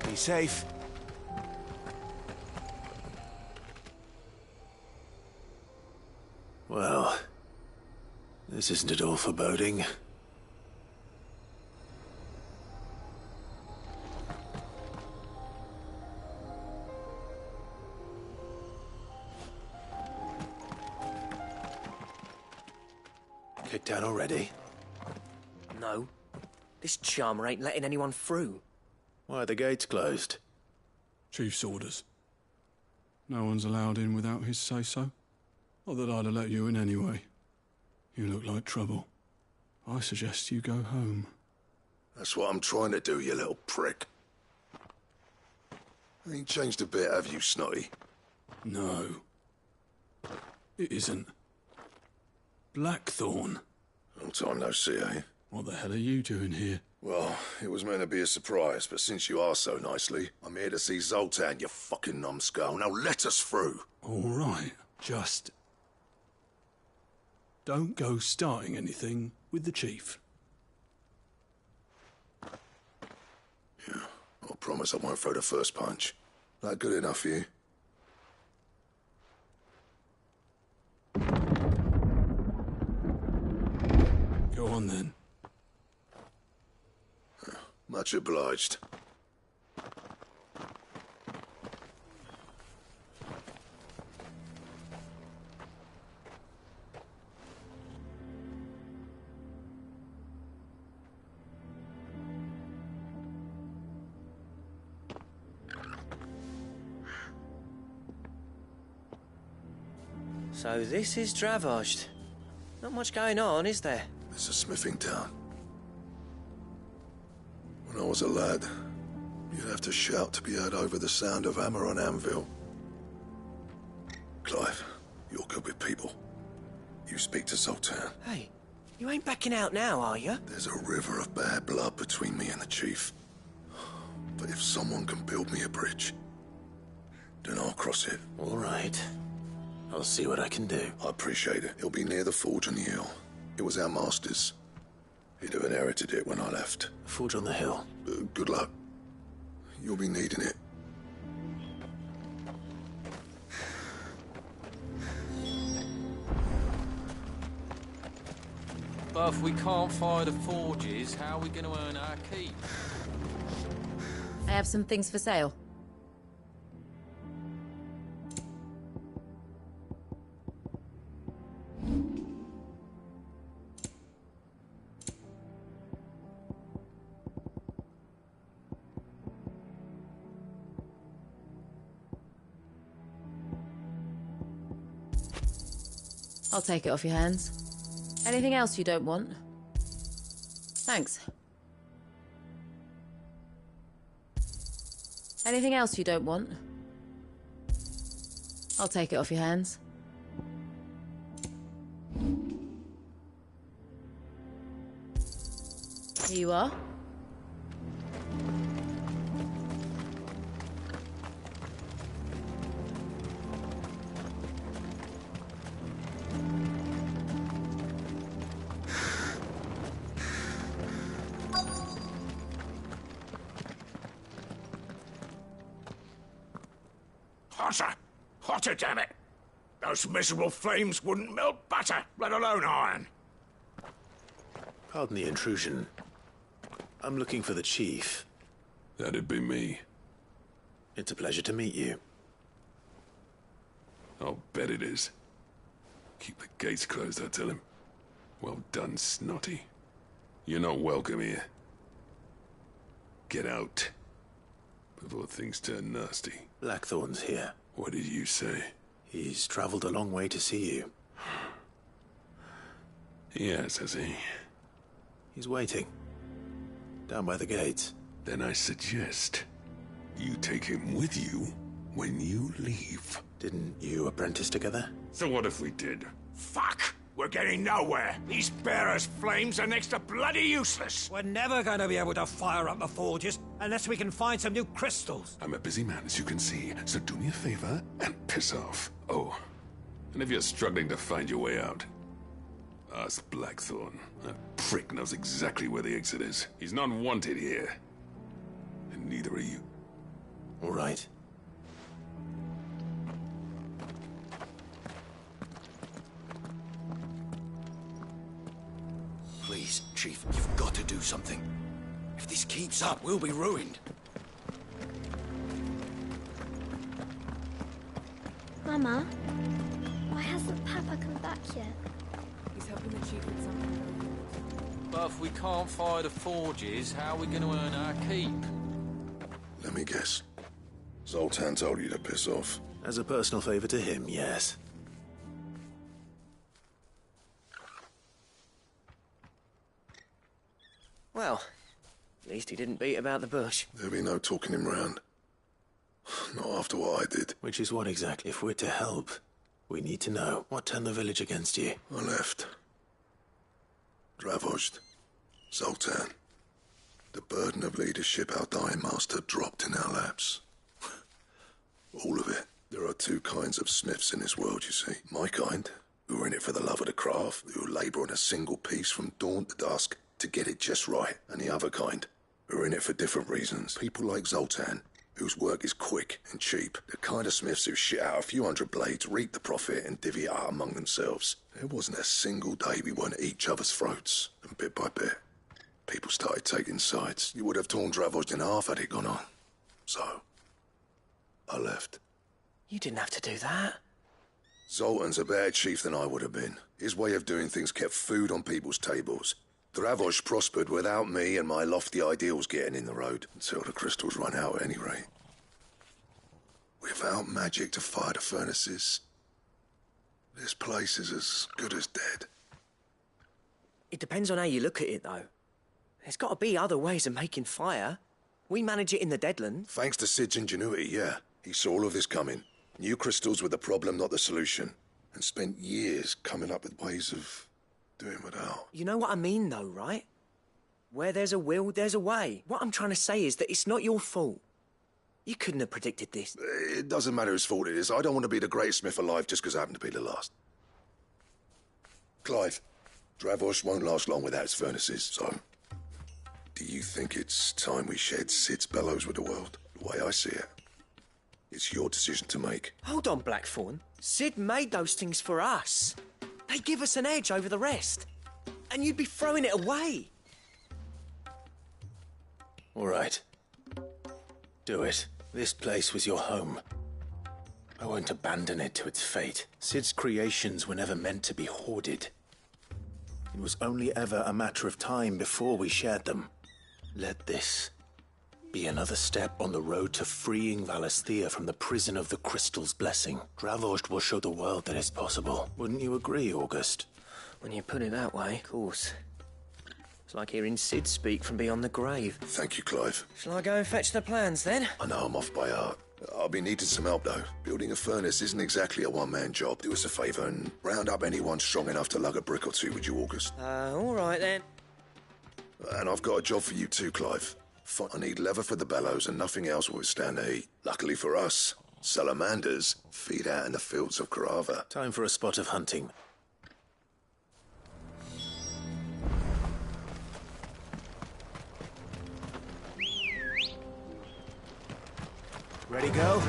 Be safe. Well, this isn't at all foreboding. Kicked out already? No. This charmer ain't letting anyone through. Why are the gates closed? Chief's orders. No one's allowed in without his say-so. Not that I'd have let you in anyway. You look like trouble. I suggest you go home. That's what I'm trying to do, you little prick. Ain't changed a bit, have you, Snotty? No. It isn't. Blackthorn. Long time no see, eh? What the hell are you doing here? Well, it was meant to be a surprise, but since you asked so nicely, I'm here to see Zoltan, you fucking numbskull. Now let us through. All right, just... don't go starting anything with the chief. Yeah, I promise I won't throw the first punch. That good enough for you? Go on then. Much obliged. So this is Dravosht. Not much going on, is there? It's a smithing town. When I was a lad, you'd have to shout to be heard over the sound of hammer on anvil. Clive, you're good with people. You speak to Zoltan. Hey, you ain't backing out now, are you? There's a river of bad blood between me and the chief. But if someone can build me a bridge, then I'll cross it. All right. I'll see what I can do. I appreciate it. It'll be near the forge on the hill. It was our master's. He'd have inherited it when I left. Forge on the hill. Good luck. You'll be needing it. But if we can't fire the forges, how are we going to earn our keep? I have some things for sale. I'll take it off your hands. Anything else you don't want? Thanks. Anything else you don't want? I'll take it off your hands. Here you are. Hotter! Hotter, damn it! Those miserable flames wouldn't melt butter, let alone iron. Pardon the intrusion. I'm looking for the chief. That'd be me. It's a pleasure to meet you. I'll bet it is. Keep the gates closed, I tell him. Well done, Snotty. You're not welcome here. Get out. Before things turn nasty. Blackthorn's here. What did you say? He's traveled a long way to see you. Yes, has he? He's waiting. Down by the gates. Then I suggest you take him with you when you leave. Didn't you apprentice together? So what if we did? Fuck! We're getting nowhere. These bearers' flames are next to bloody useless. We're never going to be able to fire up the forges unless we can find some new crystals. I'm a busy man, as you can see, so do me a favor and piss off. Oh, and if you're struggling to find your way out, ask Blackthorn. That prick knows exactly where the exit is. He's not wanted here. And neither are you. All right. Please, Chief, you've got to do something. If this keeps up, we'll be ruined. Mama, why hasn't Papa come back yet? He's helping the chief with something. But if we can't fire the forges, how are we going to earn our keep? Let me guess. Zoltan told you to piss off. As a personal favor to him, yes. Well, at least he didn't beat about the bush. There'll be no talking him round. Not after what I did. Which is what exactly? If we're to help, we need to know what turned the village against you. I left. Dravojd. Zoltan. The burden of leadership our dying master dropped in our laps. All of it. There are two kinds of smiths in this world, you see. My kind, who are in it for the love of the craft, who labour on a single piece from dawn to dusk to get it just right. And the other kind, who are in it for different reasons. People like Zoltan, whose work is quick and cheap. The kind of smiths who shit out a few hundred blades, reap the profit, and divvy it out among themselves. There wasn't a single day we weren't at each other's throats. And bit by bit, people started taking sides. You would have torn Dravojd in half had it gone on. So, I left. You didn't have to do that. Zoltan's a better chief than I would have been. His way of doing things kept food on people's tables. Dravojd prospered without me and my lofty ideals getting in the road, until the crystals run out at any rate. Without magic to fire the furnaces, this place is as good as dead. It depends on how you look at it, though. There's got to be other ways of making fire. We manage it in the Deadlands. Thanks to Sid's ingenuity, yeah. He saw all of this coming. Knew crystals were the problem, not the solution. And spent years coming up with ways of doing without. You know what I mean, though, right? Where there's a will, there's a way. What I'm trying to say is that it's not your fault. You couldn't have predicted this. It doesn't matter whose fault it is. I don't want to be the greatest smith alive just because I happen to be the last. Clive, Dravojd won't last long without its furnaces, so... Do you think it's time we shared Sid's bellows with the world? The way I see it. It's your decision to make. Hold on, Blackthorn. Sid made those things for us. They give us an edge over the rest. And you'd be throwing it away. All right. Do it. This place was your home. I won't abandon it to its fate. Sid's creations were never meant to be hoarded. It was only ever a matter of time before we shared them. Let this be another step on the road to freeing Valisthea from the prison of the Crystal's blessing. Dravojd will show the world that it's possible. Wouldn't you agree, August? When you put it that way, of course. It's like hearing Sid speak from beyond the grave. Thank you, Clive. Shall I go and fetch the plans, then? I know I'm off by heart. I'll be needing some help, though. Building a furnace isn't exactly a one-man job. Do us a favour and round up anyone strong enough to lug a brick or two, would you, August? All right, then. And I've got a job for you too, Clive. I need leather for the bellows and nothing else will withstand the heat. Luckily for us, salamanders feed out in the fields of Karava. Time for a spot of hunting. Ready, go?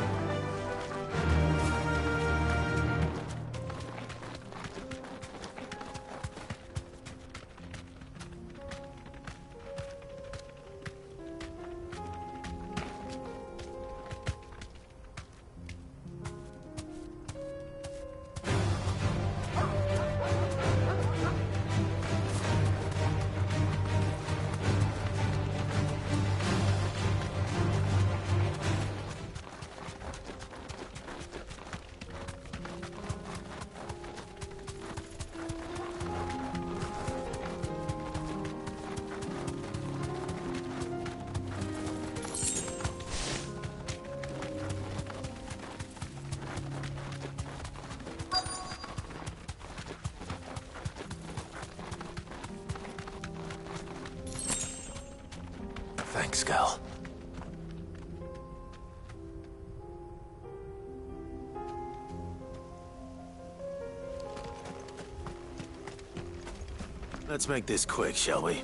Thanks, Gal. Let's make this quick, shall we?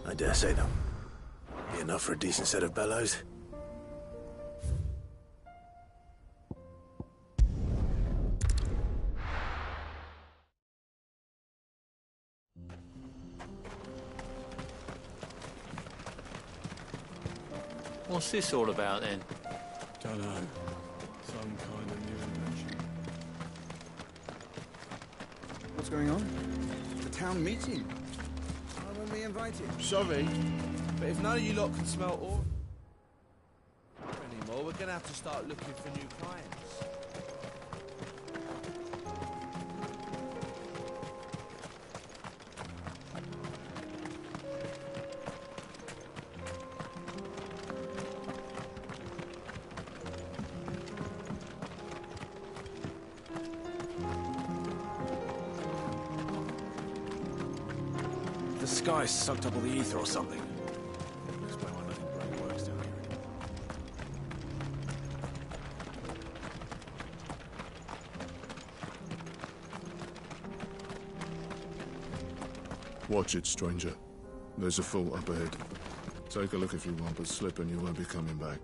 I dare say them. Be enough for a decent set of bellows. What's this all about then? Don't know. Some kind of new invention. What's going on? The town meeting. Why weren't we invited? Sorry, but if none of you lot can smell ore anymore, we're gonna have to start looking for new clients. The sky sucked up all the ether or something. Explain why nothing bloody works down here anymore. Watch it, stranger. There's a fault up ahead. Take a look if you want, but slip and you won't be coming back.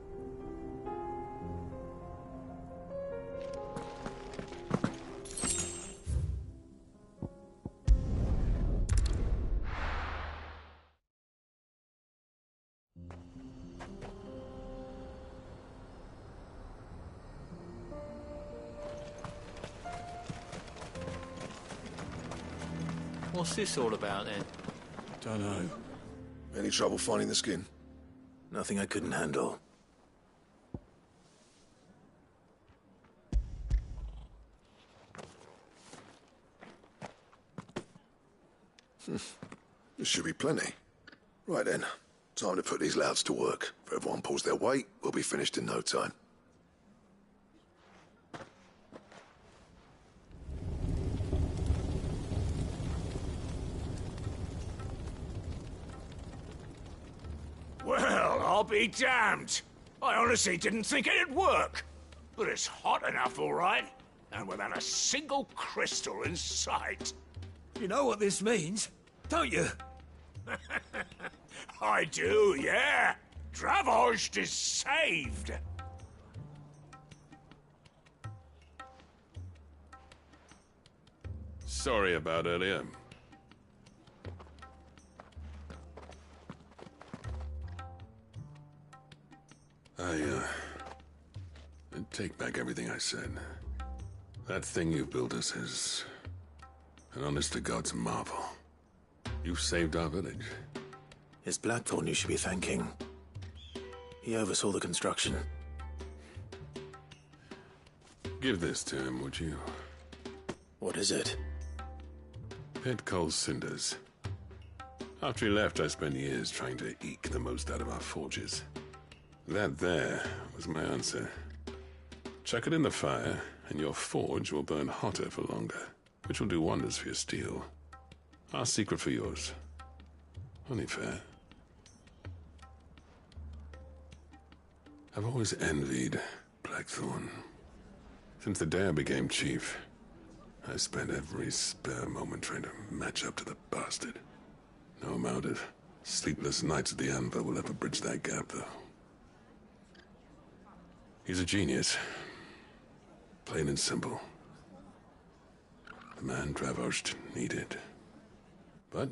What's this all about then? Don't know. Any trouble finding the skin? Nothing I couldn't handle. This should be plenty. Right then, time to put these louds to work. If everyone pulls their weight, we'll be finished in no time. Well, I'll be damned. I honestly didn't think it'd work. But it's hot enough, all right. And without a single crystal in sight. You know what this means, don't you? I do, yeah. Dravost is saved. Sorry about earlier. I take back everything I said. That thing you built us is an honest-to-God's marvel. You saved our village. It's Blackthorn you should be thanking. He oversaw the construction. Give this to him, would you? What is it? Pit Coal's cinders. After he left, I spent years trying to eke the most out of our forges. That there was my answer. Chuck it in the fire, and your forge will burn hotter for longer, which will do wonders for your steel. Our secret for yours. Only fair. I've always envied Blackthorn. Since the day I became chief, I spent every spare moment trying to match up to the bastard. No amount of sleepless nights at the Anvil will ever bridge that gap, though. He's a genius. Plain and simple. The man Dravosht needed. But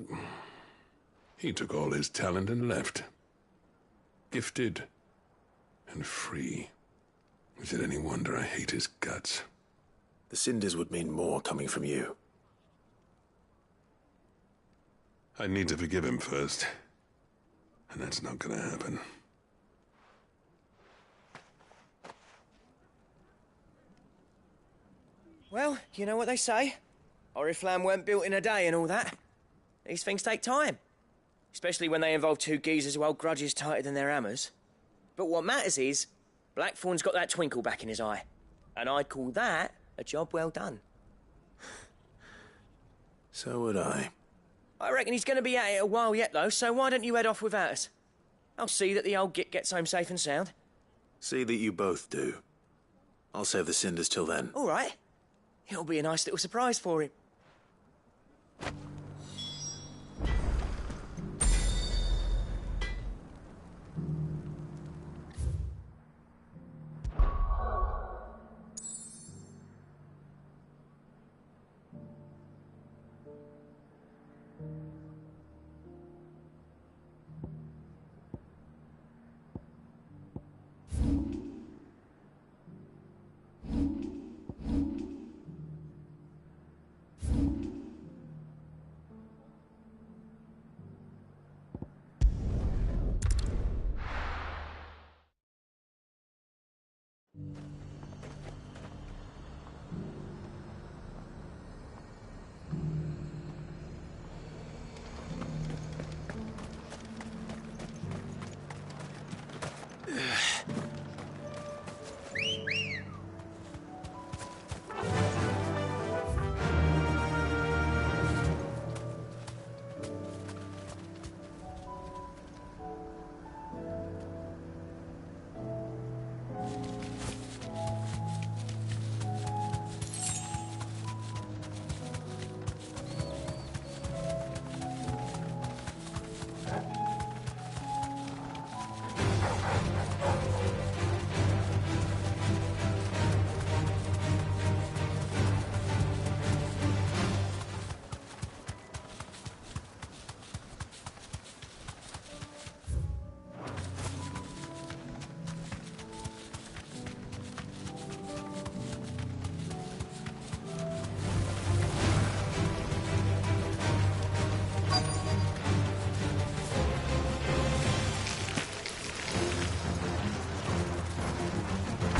he took all his talent and left. Gifted and free. Is it any wonder I hate his guts? The cinders would mean more coming from you. I need to forgive him first. And that's not gonna happen. Well, you know what they say. Oriflamme weren't built in a day and all that. These things take time. Especially when they involve two geezers who hold grudges tighter than their hammers. But what matters is, Blackthorn's got that twinkle back in his eye. And I'd call that a job well done. So would I. I reckon he's going to be at it a while yet, though, so why don't you head off without us? I'll see that the old git gets home safe and sound. See that you both do. I'll save the cinders till then. All right. It'll be a nice little surprise for him.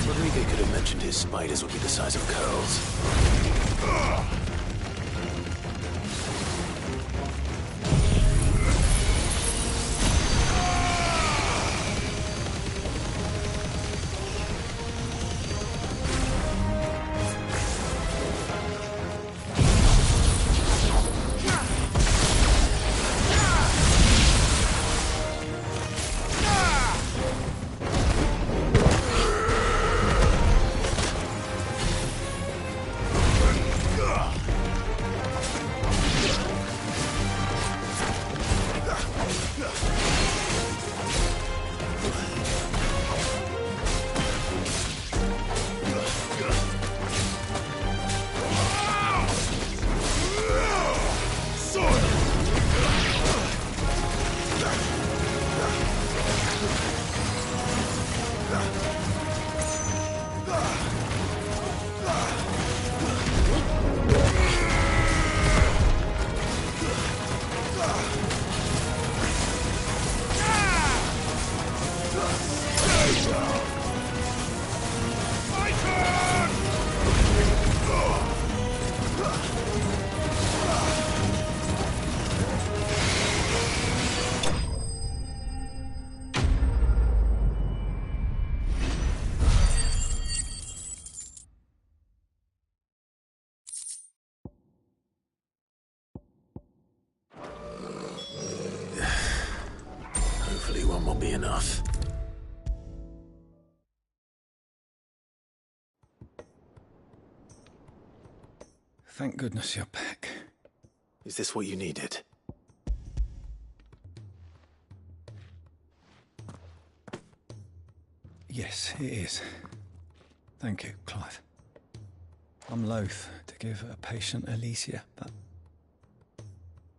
Rodrigo could have mentioned his spiders would be the size of curls. Ugh! Surely one will be enough. Thank goodness you're back. Is this what you needed? Yes, it is. Thank you, Clive. I'm loath to give a patient Alicia, but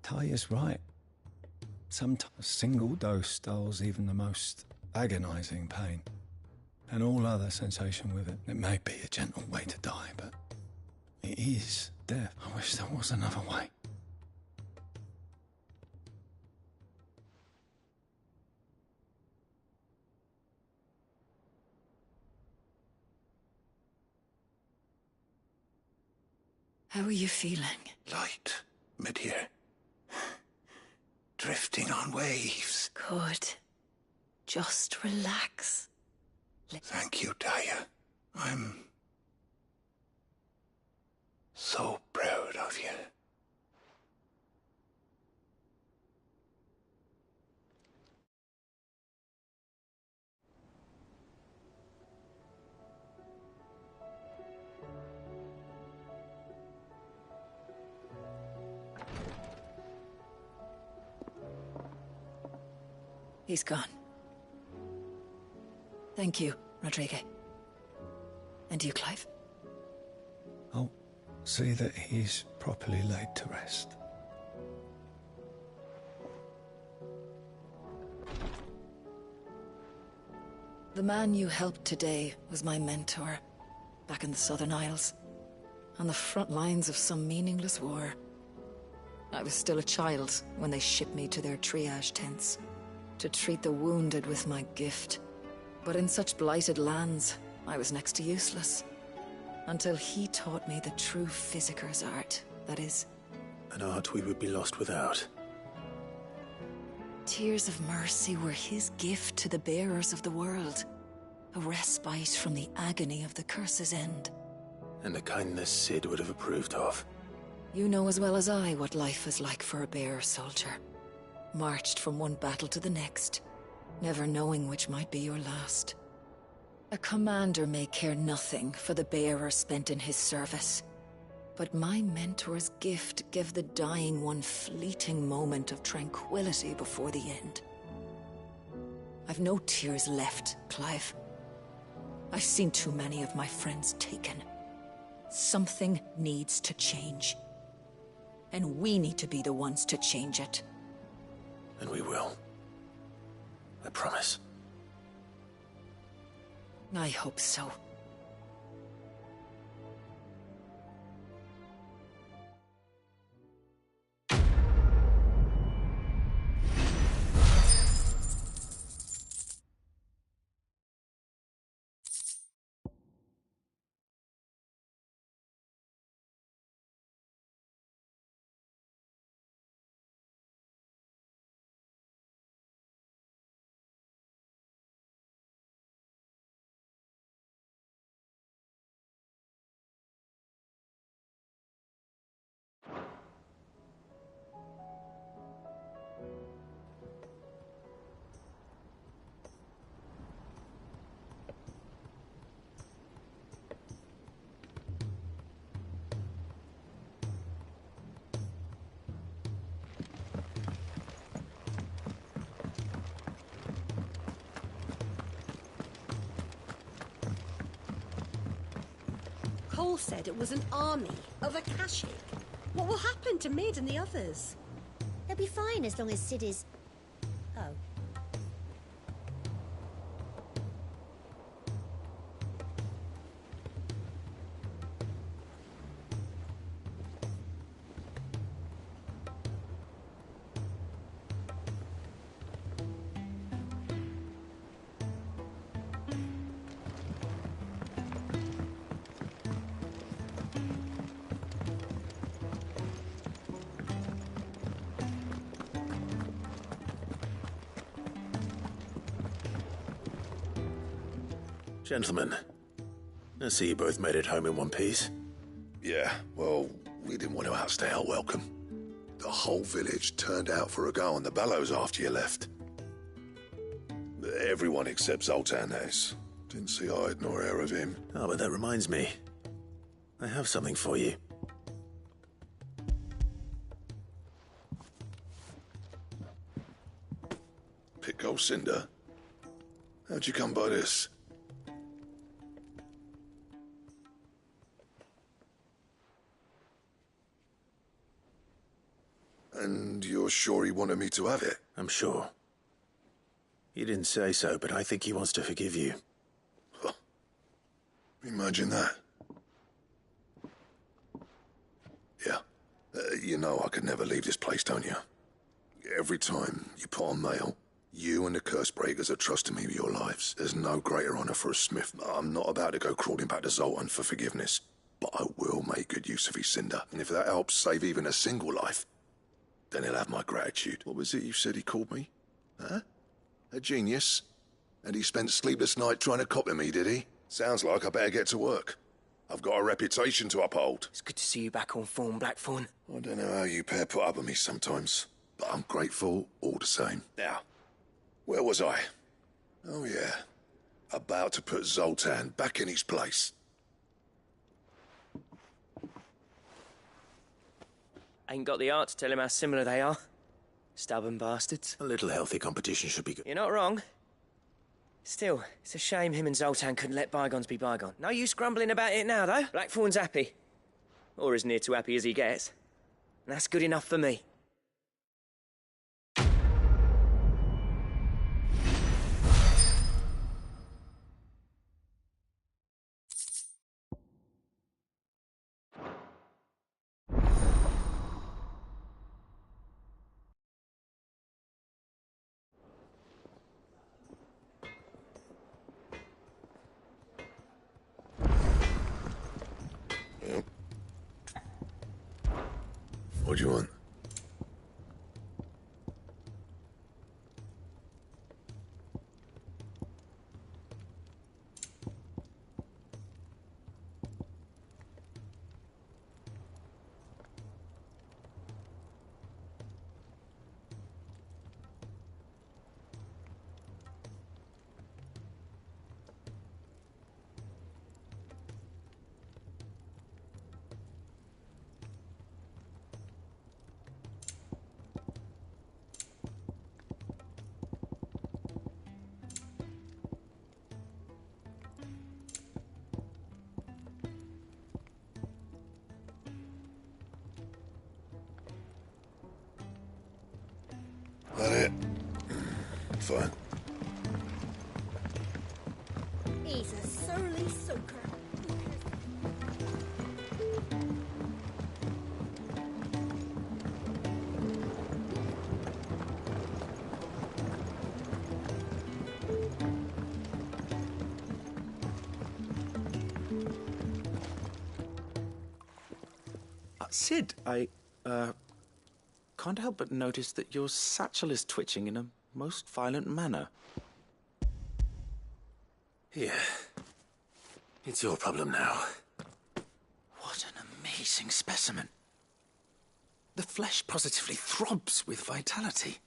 Talia's right. Sometimes a single dose dulls even the most agonizing pain, and all other sensation with it. It may be a gentle way to die, but it is death. I wish there was another way. How are you feeling? Light, mid-here. Drifting on waves. Good. Just relax. Thank you, Talia. I'm so proud of you. He's gone. Thank you, Rodrigo. And you, Clive? I'll see that he's properly laid to rest. The man you helped today was my mentor, back in the Southern Isles, on the front lines of some meaningless war. I was still a child when they shipped me to their triage tents, to treat the wounded with my gift. But in such blighted lands, I was next to useless. Until he taught me the true physicker's art, that is. An art we would be lost without. Tears of mercy were his gift to the bearers of the world. A respite from the agony of the curse's end. And a kindness Sid would have approved of. You know as well as I what life is like for a bearer soldier. Marched from one battle to the next, never knowing which might be your last. A commander may care nothing for the bearer spent in his service. But my mentor's gift gave the dying one fleeting moment of tranquility before the end. I've no tears left, Clive. I've seen too many of my friends taken. Something needs to change. And we need to be the ones to change it. And we will. I promise. I hope so. Cole said it was an army of Akashic. What will happen to Mid and the others? They'll be fine as long as Sid is... Oh. Gentlemen, I see you both made it home in one piece. Yeah, well, we didn't want to outstay our welcome. The whole village turned out for a go on the bellows after you left. Everyone except Zoltan has. Didn't see hide nor hair of him. Oh, but that reminds me. I have something for you. Pit gold cinder? How'd you come by this? And you're sure he wanted me to have it? I'm sure. He didn't say so, but I think he wants to forgive you. Huh. Imagine that. Yeah. You know I could never leave this place, don't you? Every time you put on mail, you and the curse breakers are trusting me with your lives. There's no greater honor for a smith. I'm not about to go crawling back to Zoltan for forgiveness, but I will make good use of his cinder. And if that helps save even a single life, then he'll have my gratitude. What was it you said he called me? Huh? A genius? And he spent sleepless night trying to copy me, did he? Sounds like I better get to work. I've got a reputation to uphold. It's good to see you back on form, Blackthorn. I don't know how you pair put up with me sometimes, but I'm grateful all the same. Now, where was I? Oh yeah, about to put Zoltan back in his place. Ain't got the art to tell him how similar they are. Stubborn bastards. A little healthy competition should be good. You're not wrong. Still, it's a shame him and Zoltan couldn't let bygones be bygones. No use grumbling about it now, though. Blackthorn's happy. Or as near to happy as he gets. And that's good enough for me. Yep. What do you want? That it? Fine. He's a surly soaker. Sid, I can't help but notice that your satchel is twitching in a most violent manner. Here. It's your problem now. What an amazing specimen. The flesh positively throbs with vitality.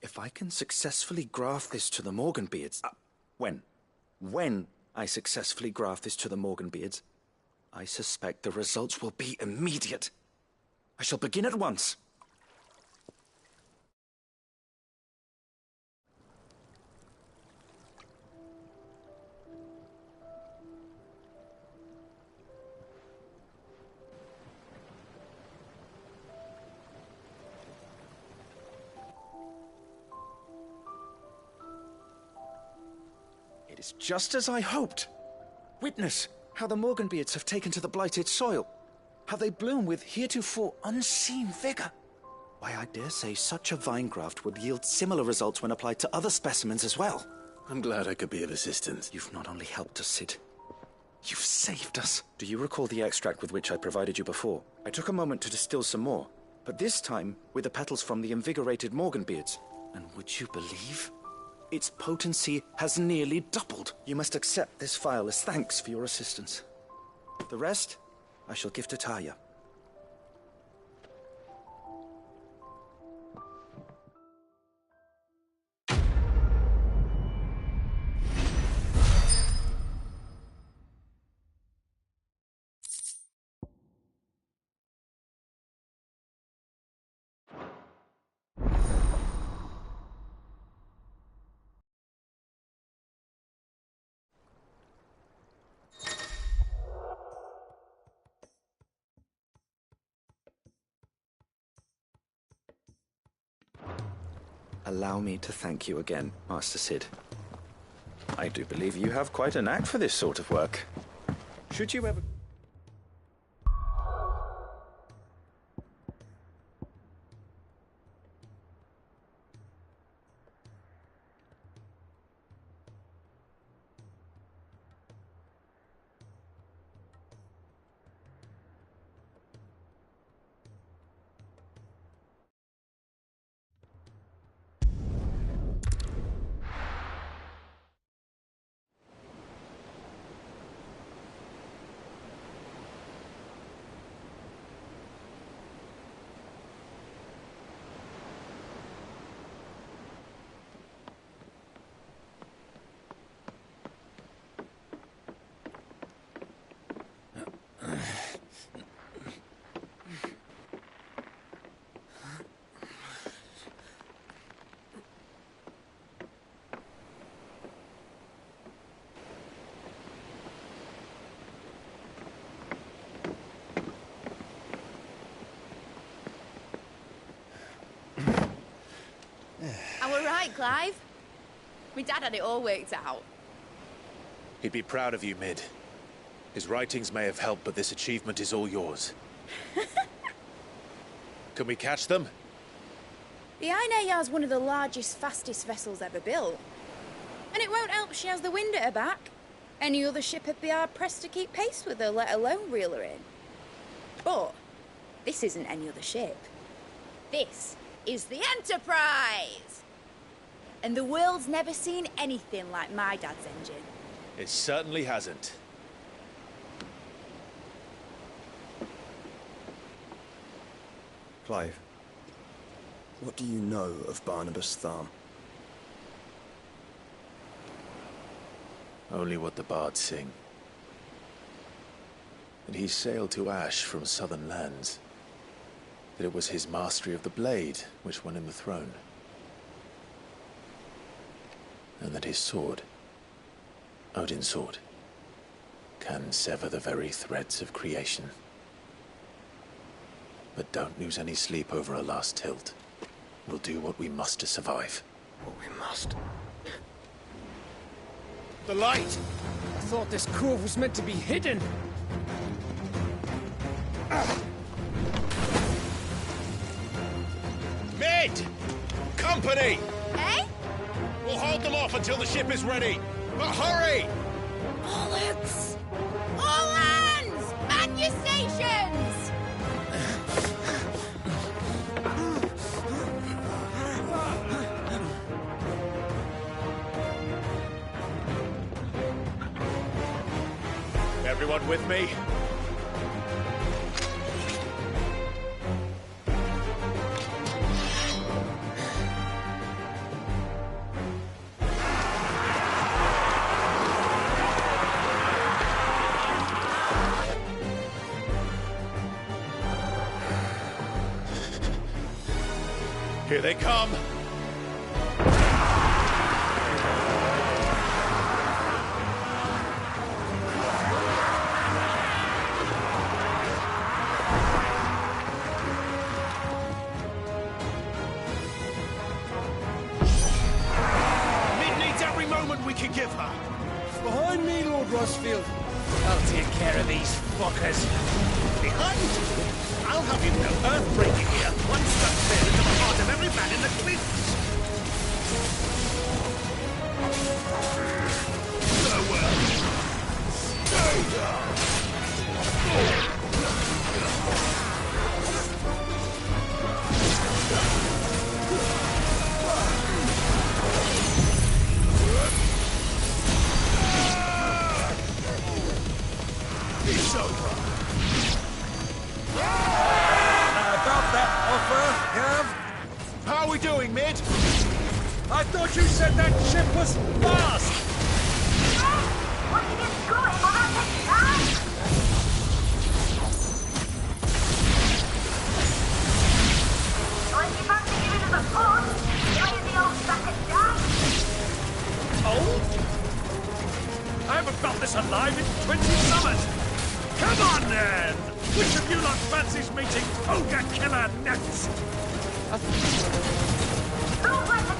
If I can successfully graft this to the Morganbeards... When I successfully graft this to the Morganbeards, I suspect the results will be immediate. I shall begin at once. It is just as I hoped. Witness how the Morganbeards have taken to the blighted soil. How they bloom with heretofore unseen vigor. Why, I dare say such a vine graft would yield similar results when applied to other specimens as well. I'm glad I could be of assistance. You've not only helped us, Sid. You've saved us. Do you recall the extract with which I provided you before? I took a moment to distill some more, but this time with the petals from the invigorated Morganbeards. And would you believe? Its potency has nearly doubled. You must accept this phial as thanks for your assistance. The rest, I shall give to Taya. Allow me to thank you again, Master Sid. I do believe you have quite a knack for this sort of work. Should you ever... And we're right, Clive. My dad had it all worked out. He'd be proud of you, Mid. His writings may have helped, but this achievement is all yours. Can we catch them? The Ainayar's one of the largest, fastest vessels ever built. And it won't help she has the wind at her back. Any other ship would be hard-pressed to keep pace with her, let alone reel her in. But this isn't any other ship. This is the Enterprise! And the world's never seen anything like my dad's engine. It certainly hasn't. Clive, what do you know of Barnabas Tharm? Only what the bards sing. That he sailed to Ash from southern lands. That it was his mastery of the blade which won him the throne. And that his sword, Odin's sword, can sever the very threads of creation. But don't lose any sleep over a last tilt. We'll do what we must to survive. What we must. The light! I thought this cove was meant to be hidden. Mid! Company! Eh? We'll hold them off until the ship is ready. But hurry! Bollocks! All hands! Man your stations! Everyone with me? Here they come! Mid needs every moment we can give her. Behind me, Lord Rosfield. I'll take care of these fuckers. Behind you? I'll have you know, earth-breaking here. One struck clear into the heart of every man in the cliffs. Farewell. Stay down. It's over. About that offer, Gav? How are we doing, Mid? I thought you said that ship was fast! What are you going for that next time? Or if you fancy giving us a push, lay the old sack of jam. Old? I haven't felt this alive in 20 summers. Come on, then! Which of you lot fancies meeting Ogre Killer next? Don't let the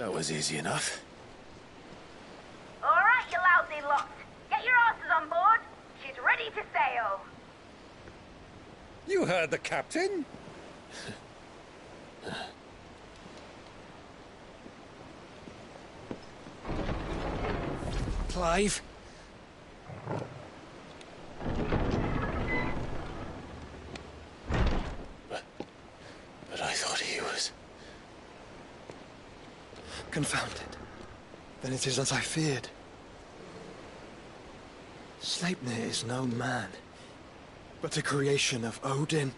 That was easy enough. All right, you lousy lot. Get your asses on board. She's ready to sail. You heard the captain. Clive? But I thought he was... Confounded. Then it is as I feared. Sleipnir is no man, but a creation of Odin.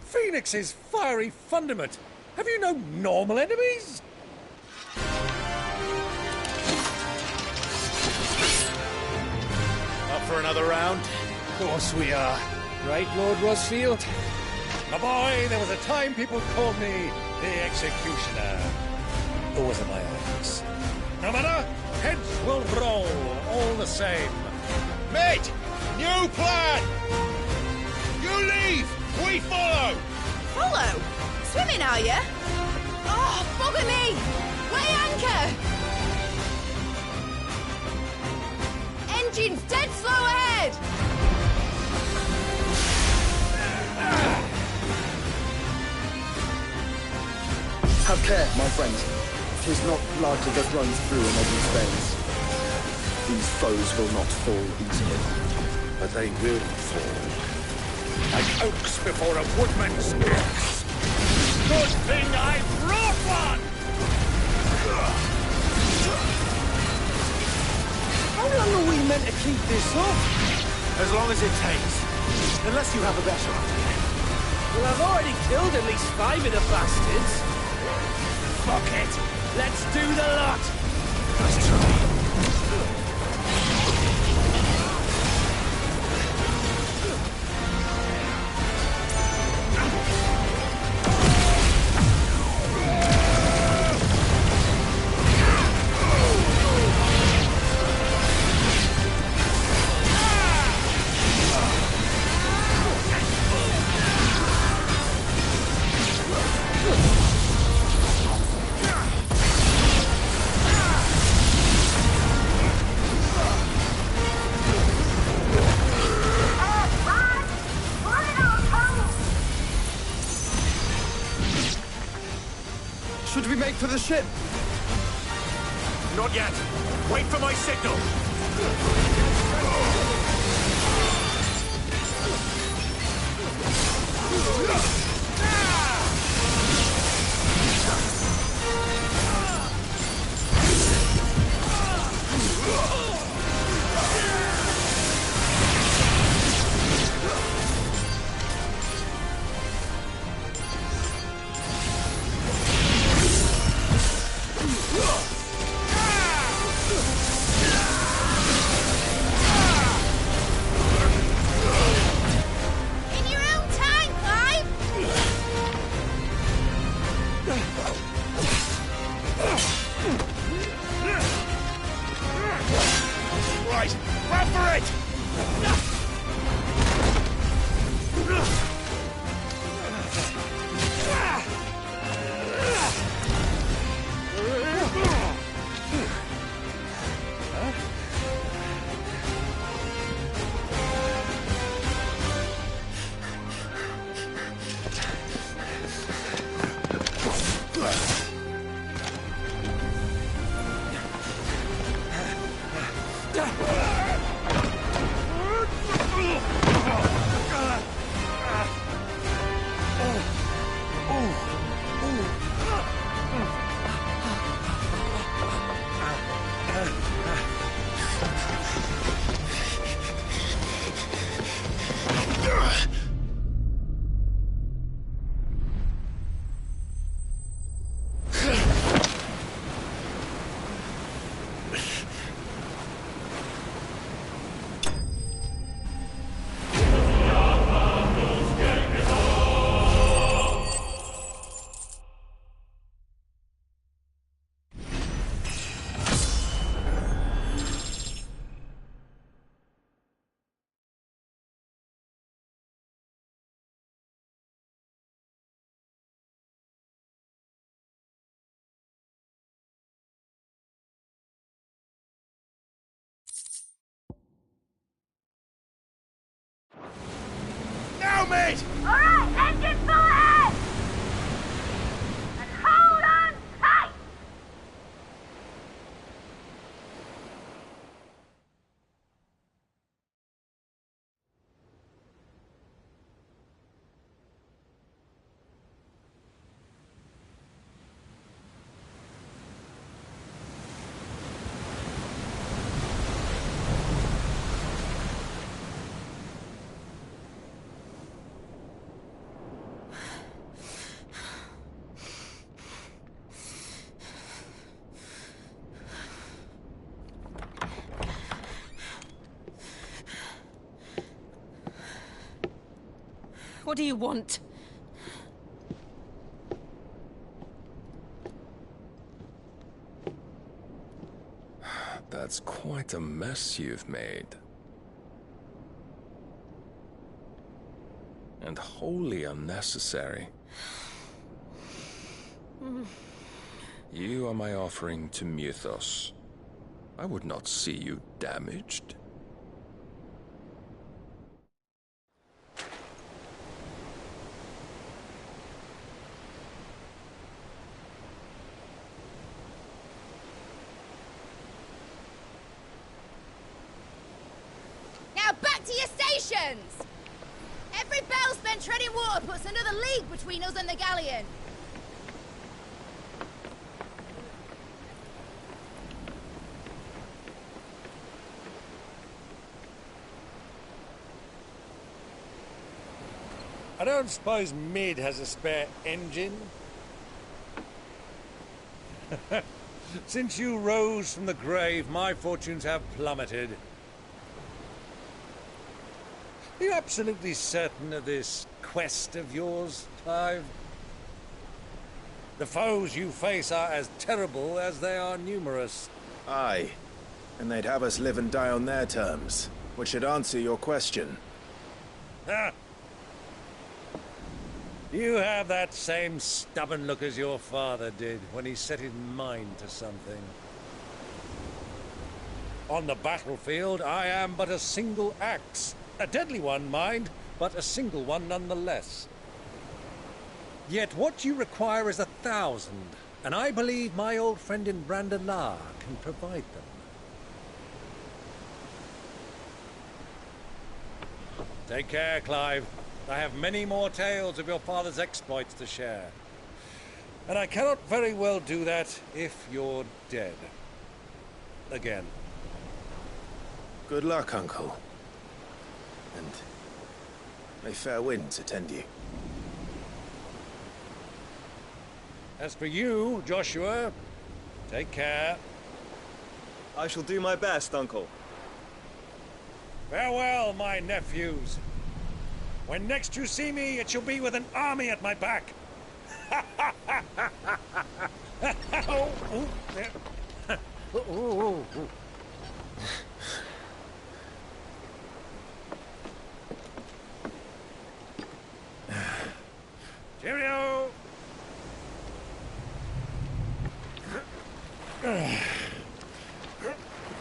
Phoenix's fiery fundament. Have you no normal enemies? Up for another round? Of course we are. Right, Lord Rosfield? My boy, there was a time people called me the Executioner. Those are my acts. No matter, heads will roll all the same. Mate! New plan! You leave! We follow! Follow? Swimming, are you? Oh, bugger me! Weigh anchor! Engine's dead slow ahead! Have care, my friends. 'Tis not blood that runs through an Odin's veins. These foes will not fall easily, but they will fall. Like oaks before a woodman's axe. Good thing I brought one! How long are we meant to keep this up? As long as it takes. Unless you have a better idea. Well, I've already killed at least 5 of the bastards. Fuck it. Let's do the lot. Let's try. Should we make for the ship? Not yet. Wait for my signal. In your own time, Clive! mate! Alright, engine full ahead! And hold on tight! What do you want? That's quite a mess you've made. And wholly unnecessary. You are my offering to Mythos. I would not see you damaged. Now back to your stations! Every bell spent treading water puts another league between us and the galleon. I don't suppose Mid has a spare engine? Since you rose from the grave, my fortunes have plummeted. Are you absolutely certain of this quest of yours, Clive? The foes you face are as terrible as they are numerous. Aye. And they'd have us live and die on their terms, which should answer your question. Ah! You have that same stubborn look as your father did when he set his mind to something. On the battlefield, I am but a single axe. A deadly one, mind, but a single one nonetheless. Yet what you require is 1,000, and I believe my old friend in Brandalar can provide them. Take care, Clive. I have many more tales of your father's exploits to share. And I cannot very well do that if you're dead. Again. Good luck, Uncle. And may fair winds attend you. As for you, Joshua, take care. I shall do my best, Uncle. Farewell, my nephews. When next you see me, it shall be with an army at my back. Oh, oh, there. Oh, oh, oh. Cheerio!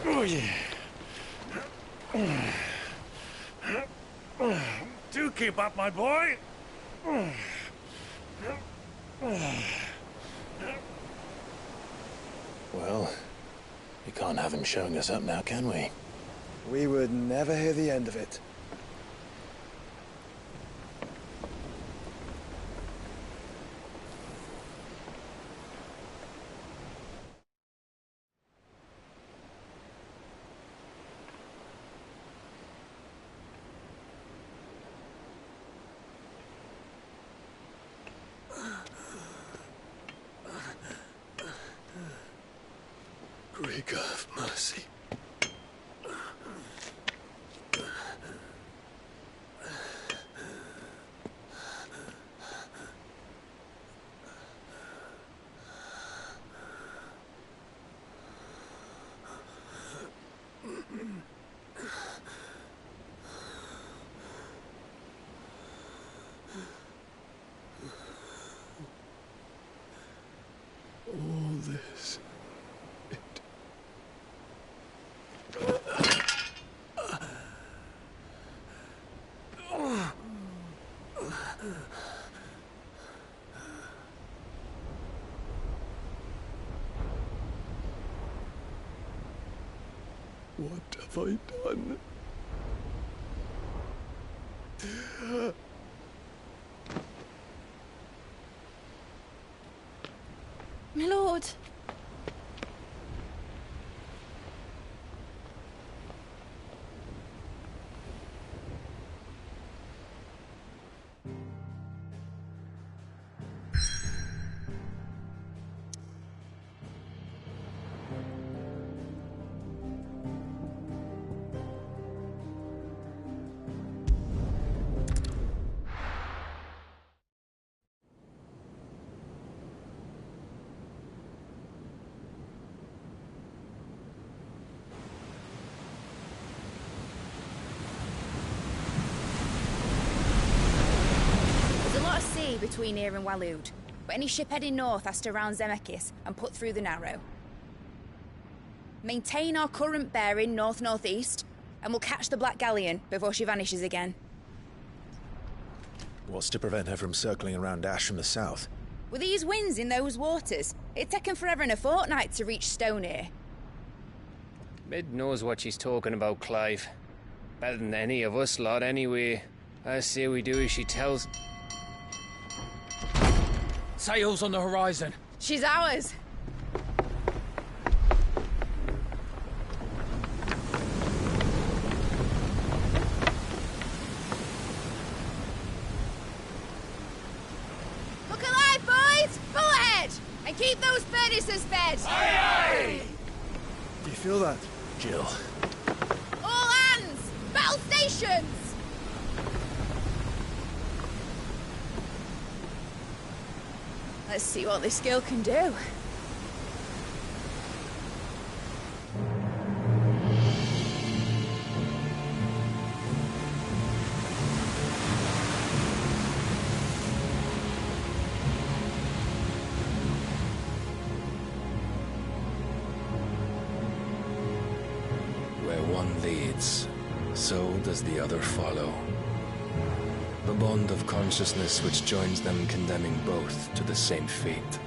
Oh, yeah. Do keep up, my boy. Well, we can't have him showing us up now, can we? We would never hear the end of it. Greek have mercy. All this. have I done? My lord. Between here and Waloed, but any ship heading north has to round Zemeckis and put through the Narrow. Maintain our current bearing north-northeast, and we'll catch the Black Galleon before she vanishes again. What's to prevent her from circling around Ash from the south? With these winds in those waters, it'd taken forever and a fortnight to reach Stonehere. Mid knows what she's talking about, Clive. Better than any of us lot, anyway. I say we do as she tells. Sails on the horizon. She's ours. Look alive, boys! Full ahead! And keep those furnaces fed! Aye, aye! Do you feel that? Jill. All hands! Battle stations! Let's see what this girl can do. Where one leads, so does the other follow. The bond of consciousness which joins them condemning both to the same fate.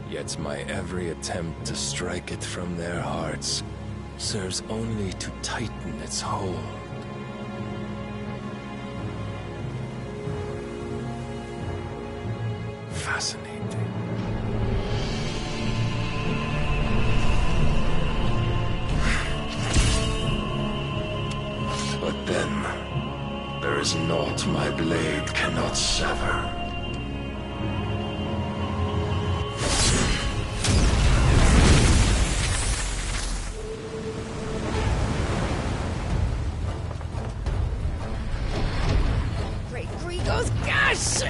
Yet my every attempt to strike it from their hearts serves only to tighten its hold. Fascinating. But then, there is naught my blade cannot sever. Great Grigor's gosh!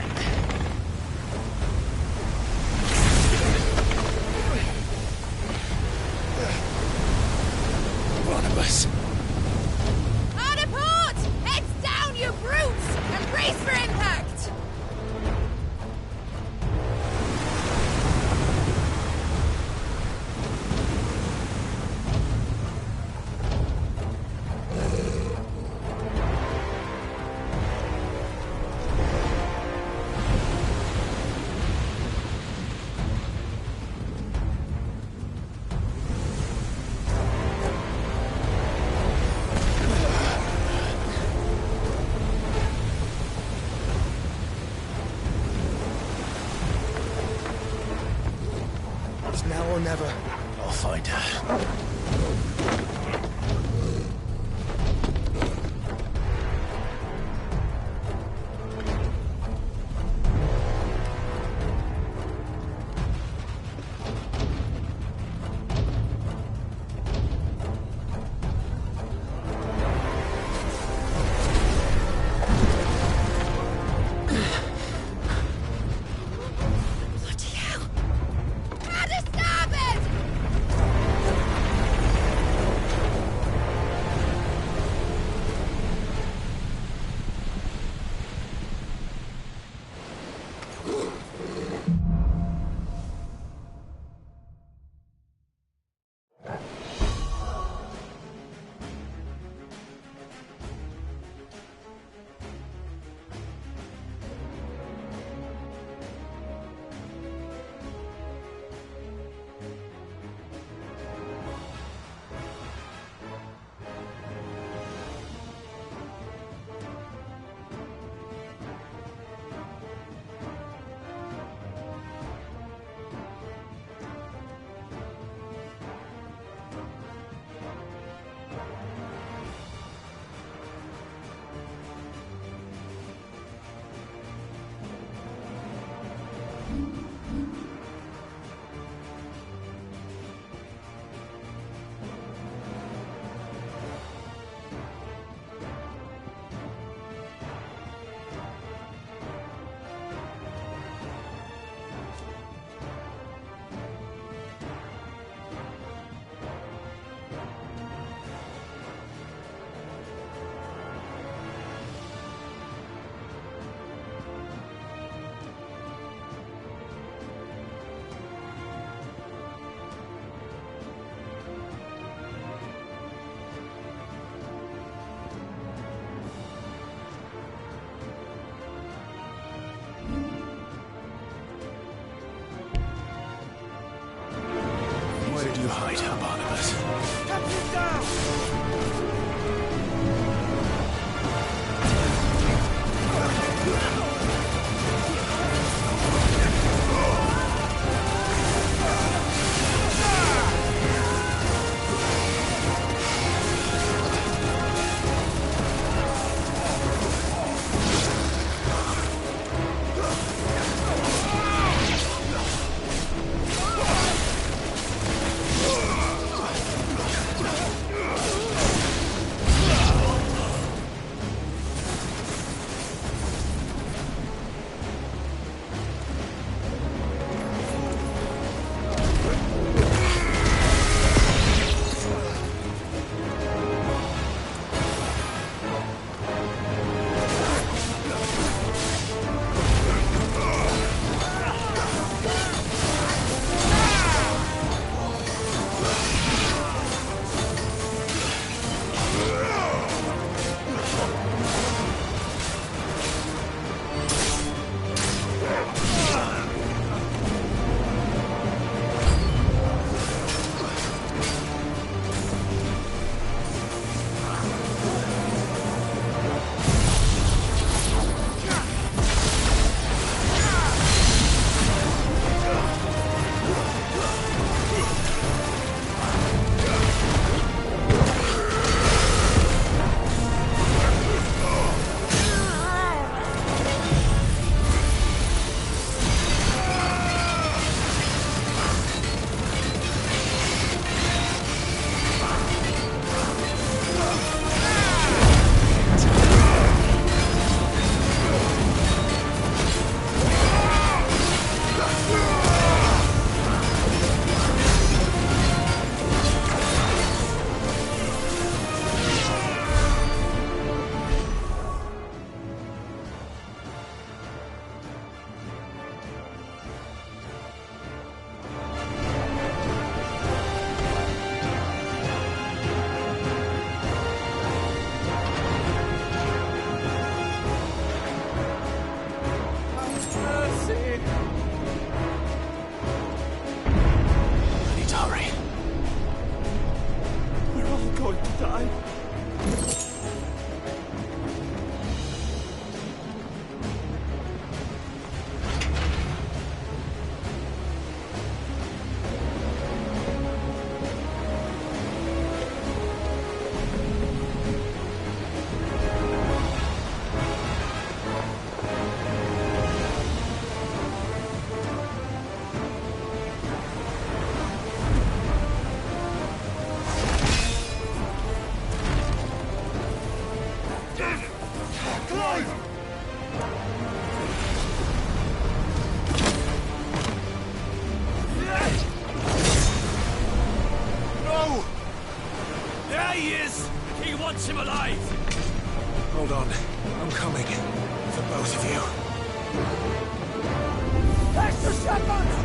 Barnabas. Hard port! Heads down, you brutes! And brace for impact! It's now or never. I'll find her. Bloody hell! Hard to starboard! hide her, Barnabas. Cut him down! Hold on. I'm coming. For both of you. Extra shotgun!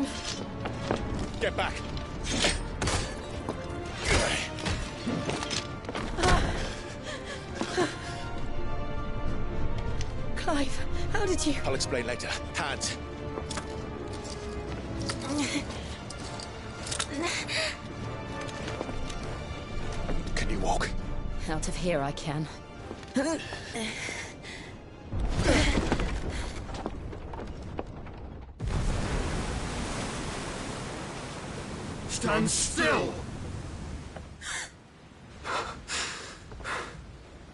fine. Get back! Clive, how did you... I'll explain later. Hands. Can you walk? Out of here I can. Stand still!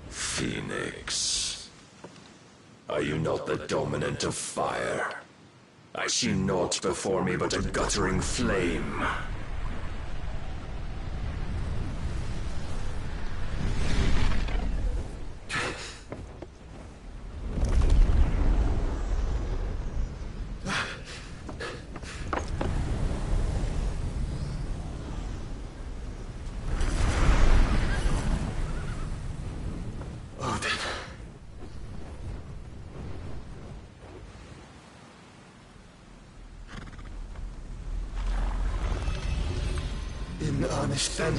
Phoenix. Are you not the dominant of fire? I see naught before me but a guttering flame. In earnest, then.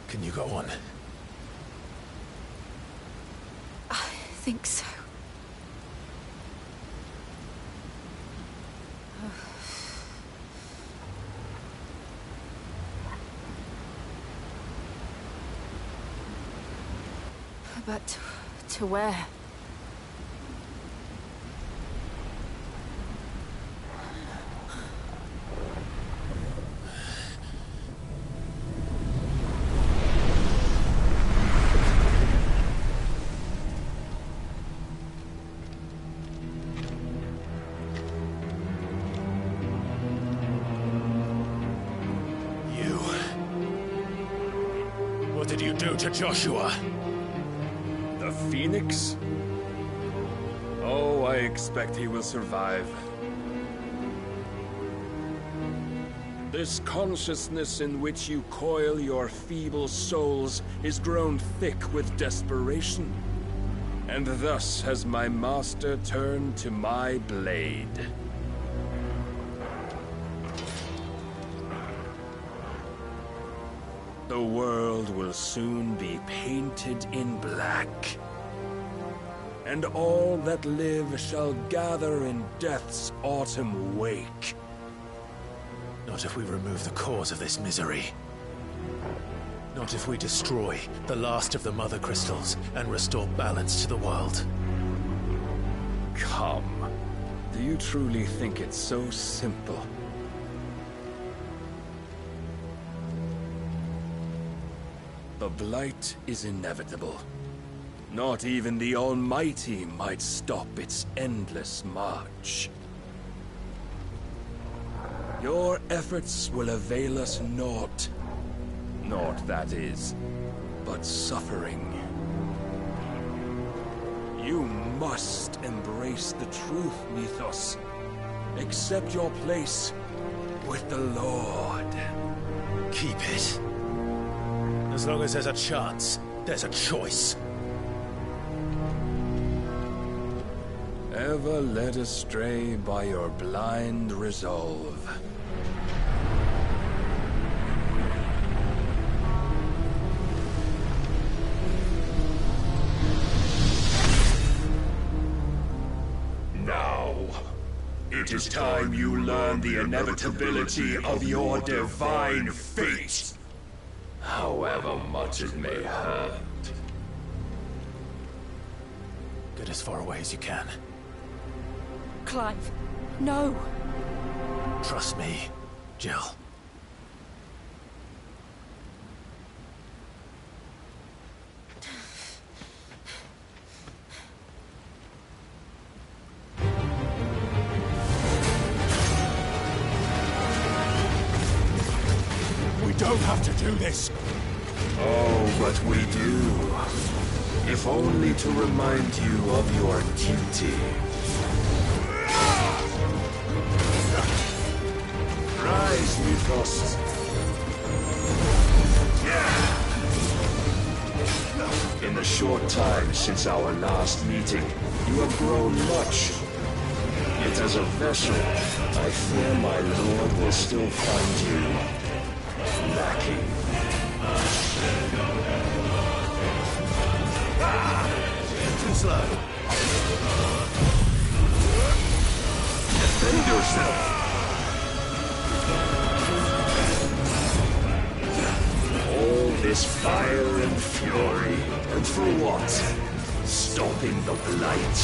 Can you go on? I think so. But to where? What did you do to Joshua? The Phoenix? Oh, I expect he will survive. This consciousness in which you coil your feeble souls is grown thick with desperation. And thus has my master turned to my blade. The world will soon be painted in black. And all that live shall gather in death's autumn wake. Not if we remove the cause of this misery. Not if we destroy the last of the Mother Crystals and restore balance to the world. Come. Do you truly think it's so simple? The Blight is inevitable. Not even the Almighty might stop its endless march. Your efforts will avail us naught. Naught, that is, but suffering. You You must embrace the truth, Mythos. Accept your place with the Lord. Keep it. As long as there's a chance, there's a choice. Ever led astray by your blind resolve. Now, it is time you learn the inevitability of your divine fate, however much it may hurt. Get as far away as you can. Clive, no. Trust me, Jill. We don't have to do this. Oh, but we do. If only to remind you of your duty. Rise, Mythos. In the short time since our last meeting, you have grown much. Yet as a vessel, I fear my lord will still find you lacking. Too slow. Defend yourself! All this fire and fury, and for what? Stopping the blight.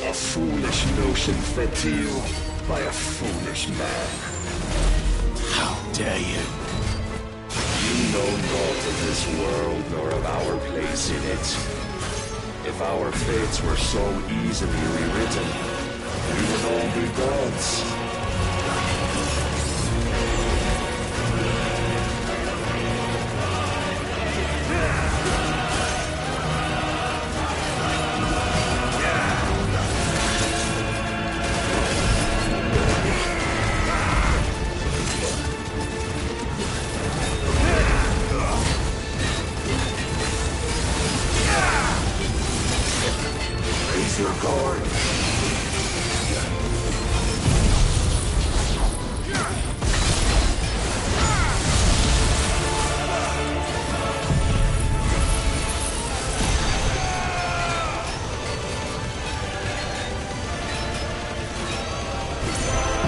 A foolish notion fed to you by a foolish man. How dare you? You know naught of this world nor of our place in it. If our fates were so easily rewritten, we would all be gods. Raise your guard.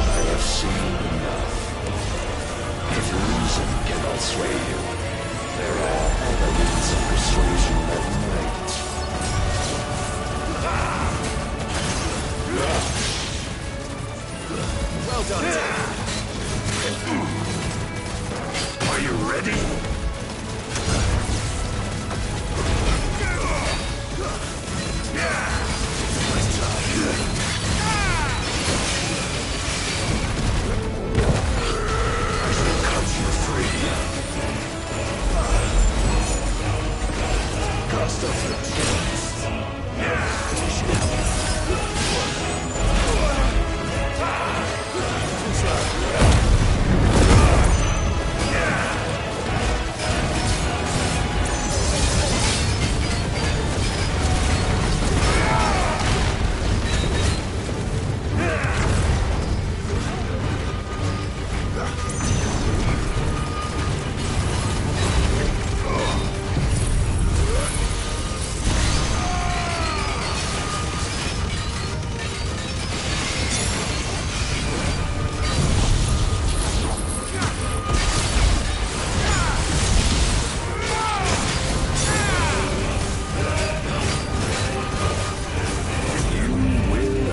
I have seen enough. If reason cannot sway you, there are other means of persuasion that might. Well done, Are you ready? I shall cut you free. Gust of the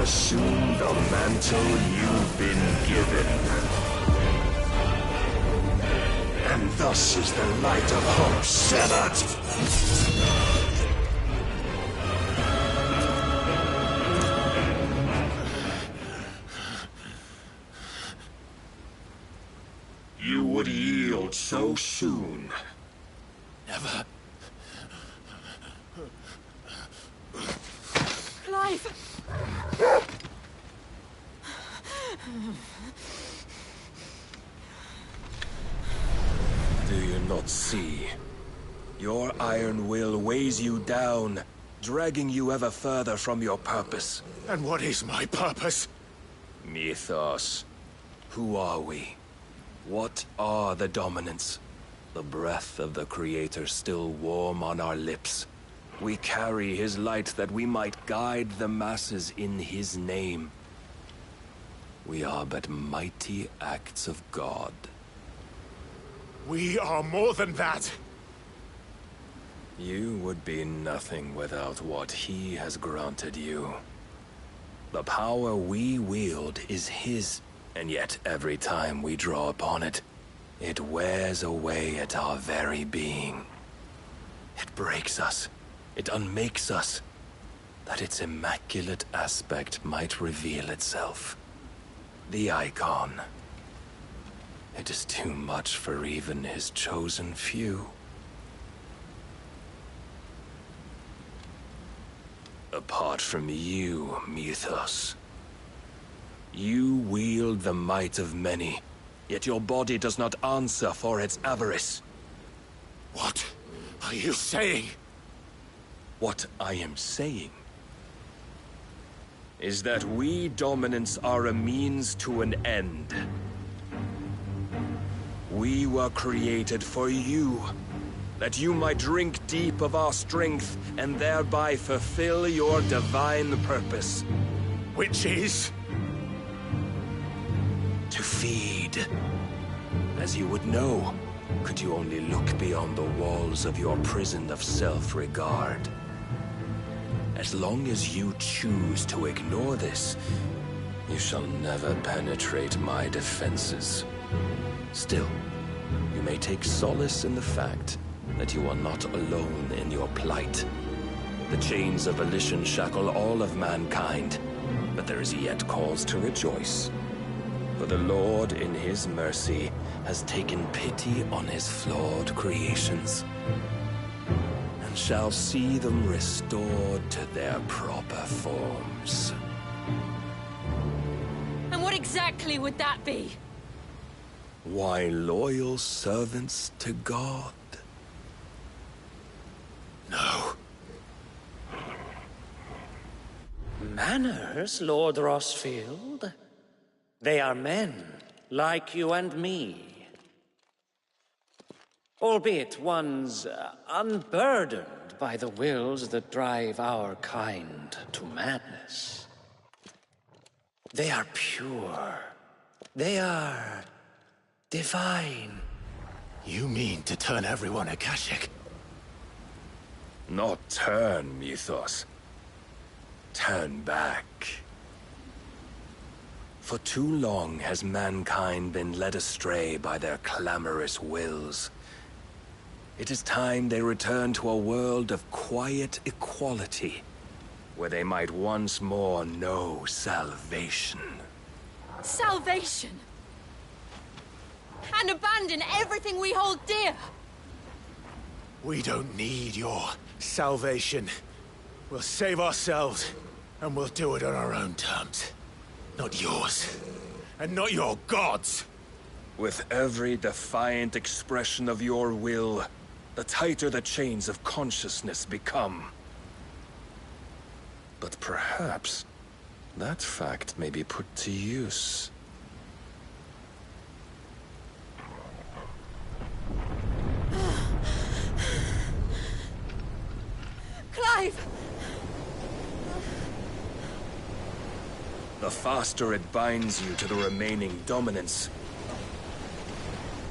assume the mantle you've been given. And thus is the light of hope severed. You would yield so soon. Never. not see. Your iron will weighs you down, dragging you ever further from your purpose. And what is my purpose? Mythos. Who are we? What are the dominants? The breath of the Creator still warm on our lips. We carry his light that we might guide the masses in his name. We are but mighty acts of God. We are more than that. You would be nothing without what he has granted you. The power we wield is his, and yet every time we draw upon it, it wears away at our very being. It breaks us. It unmakes us, that its immaculate aspect might reveal itself. The icon. It is too much for even his chosen few. Apart from you, Mythos. You wield the might of many, yet your body does not answer for its avarice. What are you saying? What I am saying is that we dominants are a means to an end. We were created for you, that you might drink deep of our strength and thereby fulfill your divine purpose. Which is? To feed. As you would know, could you only look beyond the walls of your prison of self-regard. As long as you choose to ignore this, you shall never penetrate my defenses. Still, you may take solace in the fact that you are not alone in your plight. The chains of volition shackle all of mankind, but there is yet cause to rejoice. For the Lord, in his mercy, has taken pity on his flawed creations, and shall see them restored to their proper forms. And what exactly would that be? Why, loyal servants to God. No. Manners, Lord Rossfield? They are men, like you and me. Albeit ones unburdened by the wills that drive our kind to madness. They are pure. They are divine. You mean to turn everyone Akashic? Not turn, Mythos. Turn back. For too long has mankind been led astray by their clamorous wills. It is time they return to a world of quiet equality, where they might once more know salvation. Salvation? And abandon everything we hold dear? We don't need your salvation. We'll save ourselves, and we'll do it on our own terms. Not yours, and not your gods. With every defiant expression of your will, the tighter the chains of consciousness become. But perhaps that fact may be put to use. Clive! The faster it binds you to the remaining dominance,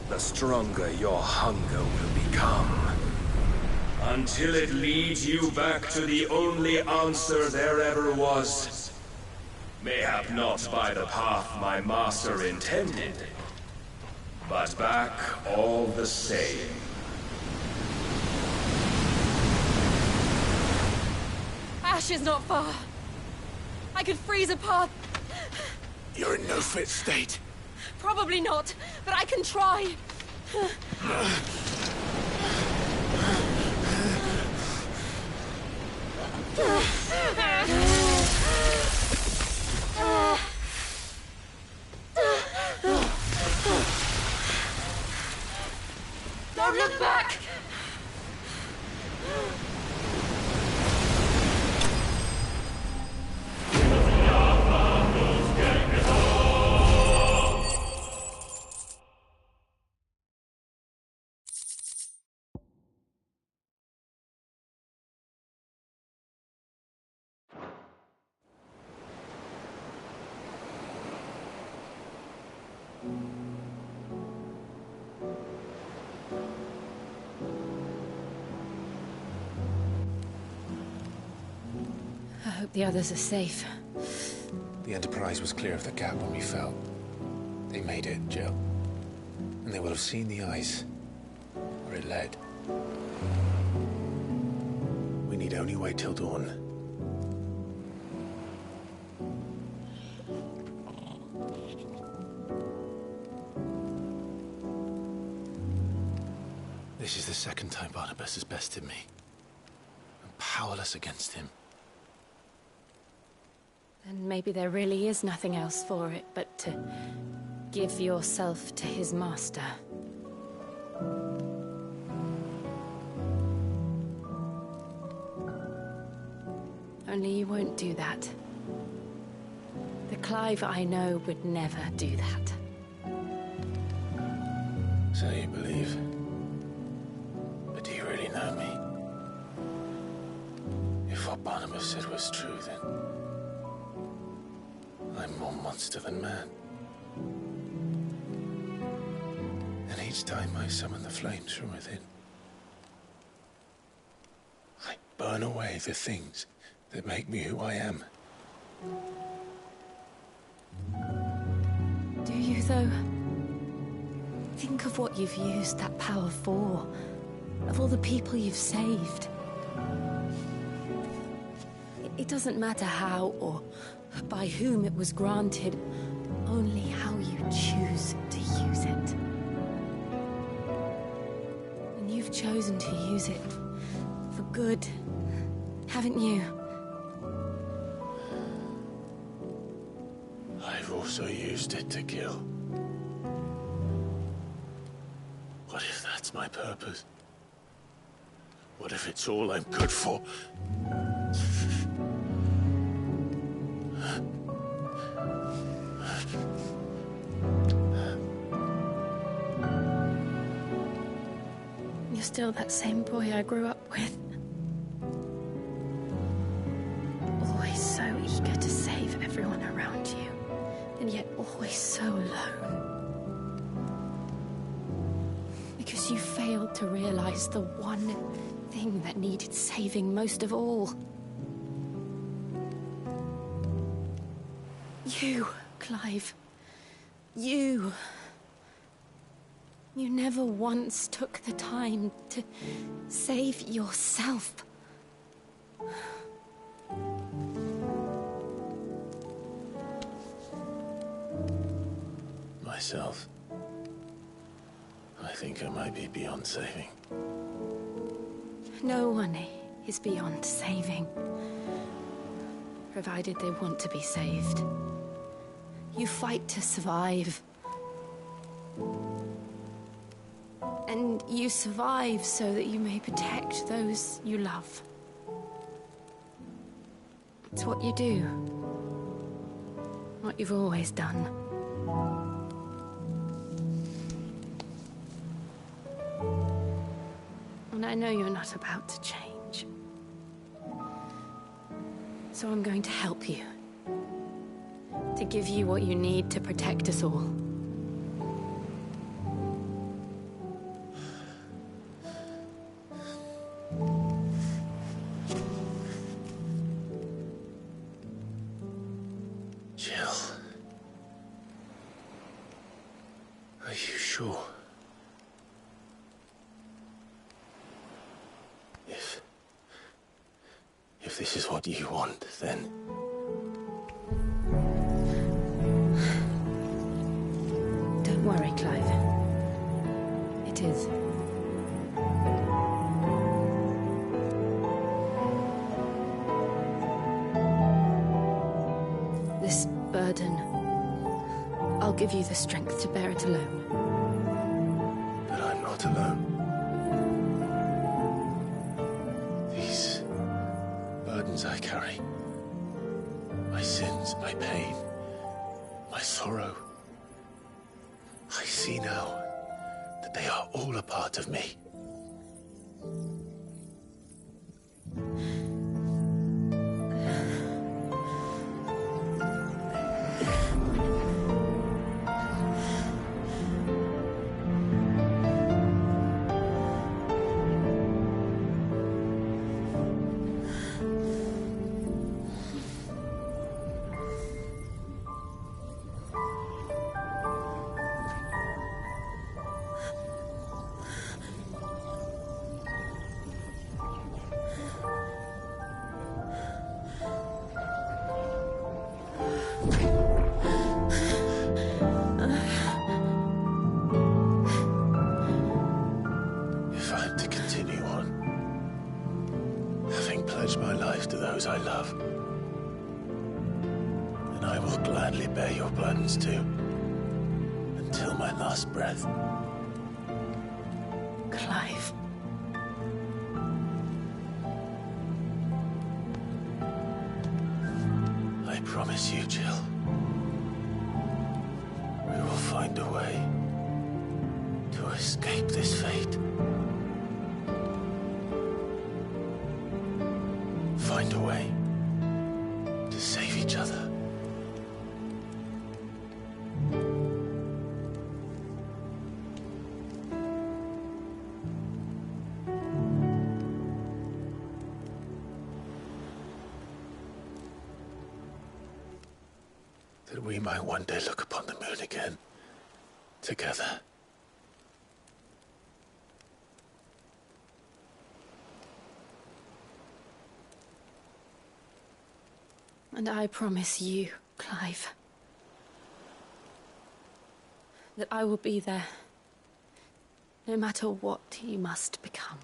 the stronger your hunger will become. Until it leads you back to the only answer there ever was. Mayhap not by the path my master intended, but back all the same. Ash is not far. I could freeze a path. You're in no fit state. Probably not, but I can try. Don't look Hope the others are safe. The Enterprise was clear of the gap when we fell. They made it, Jill. And they will have seen the ice, where it led. We need only wait till dawn. This is the second time Barnabas has bested me. I'm powerless against him. Then maybe there really is nothing else for it but to give yourself to his master. Only you won't do that. The Clive I know would never do that. So you believe? But do you really know me? If what Barnabas said was true, then I'm more monster than man. And each time I summon the flames from within, I burn away the things that make me who I am. Do you, though? Think of what you've used that power for, of all the people you've saved. It doesn't matter how or by whom it was granted, only how you choose to use it. And you've chosen to use it for good, haven't you? I've also used it to kill. What if that's my purpose? What if it's all I'm good for? You're still that same boy I grew up with. Always so eager to save everyone around you, and yet always so alone. Because you failed to realize the one thing that needed saving most of all. You, Clive. You. You never once took the time to save yourself. Myself. I think I might be beyond saving. No one is beyond saving, provided they want to be saved. You fight to survive. And you survive so that you may protect those you love. It's what you do. What you've always done. And I know you're not about to change. So I'm going to help you. To give you what you need to protect us all. Jill. Are you sure? If this is what you want, then... Don't worry, Clive. It is. This burden, I'll give you the strength to bear it alone. But I'm not alone. These burdens I carry, my sins, my pain, my sorrow, I see now that they are all a part of me. pledge my life to those I love. And I will gladly bear your burdens too, until my last breath. Clive. I promise you, Jill. We will find a way to escape this fate. Find a way to save each other. That we might one day look upon the moon again, together. And I promise you, Clive, that I will be there, no matter what you must become.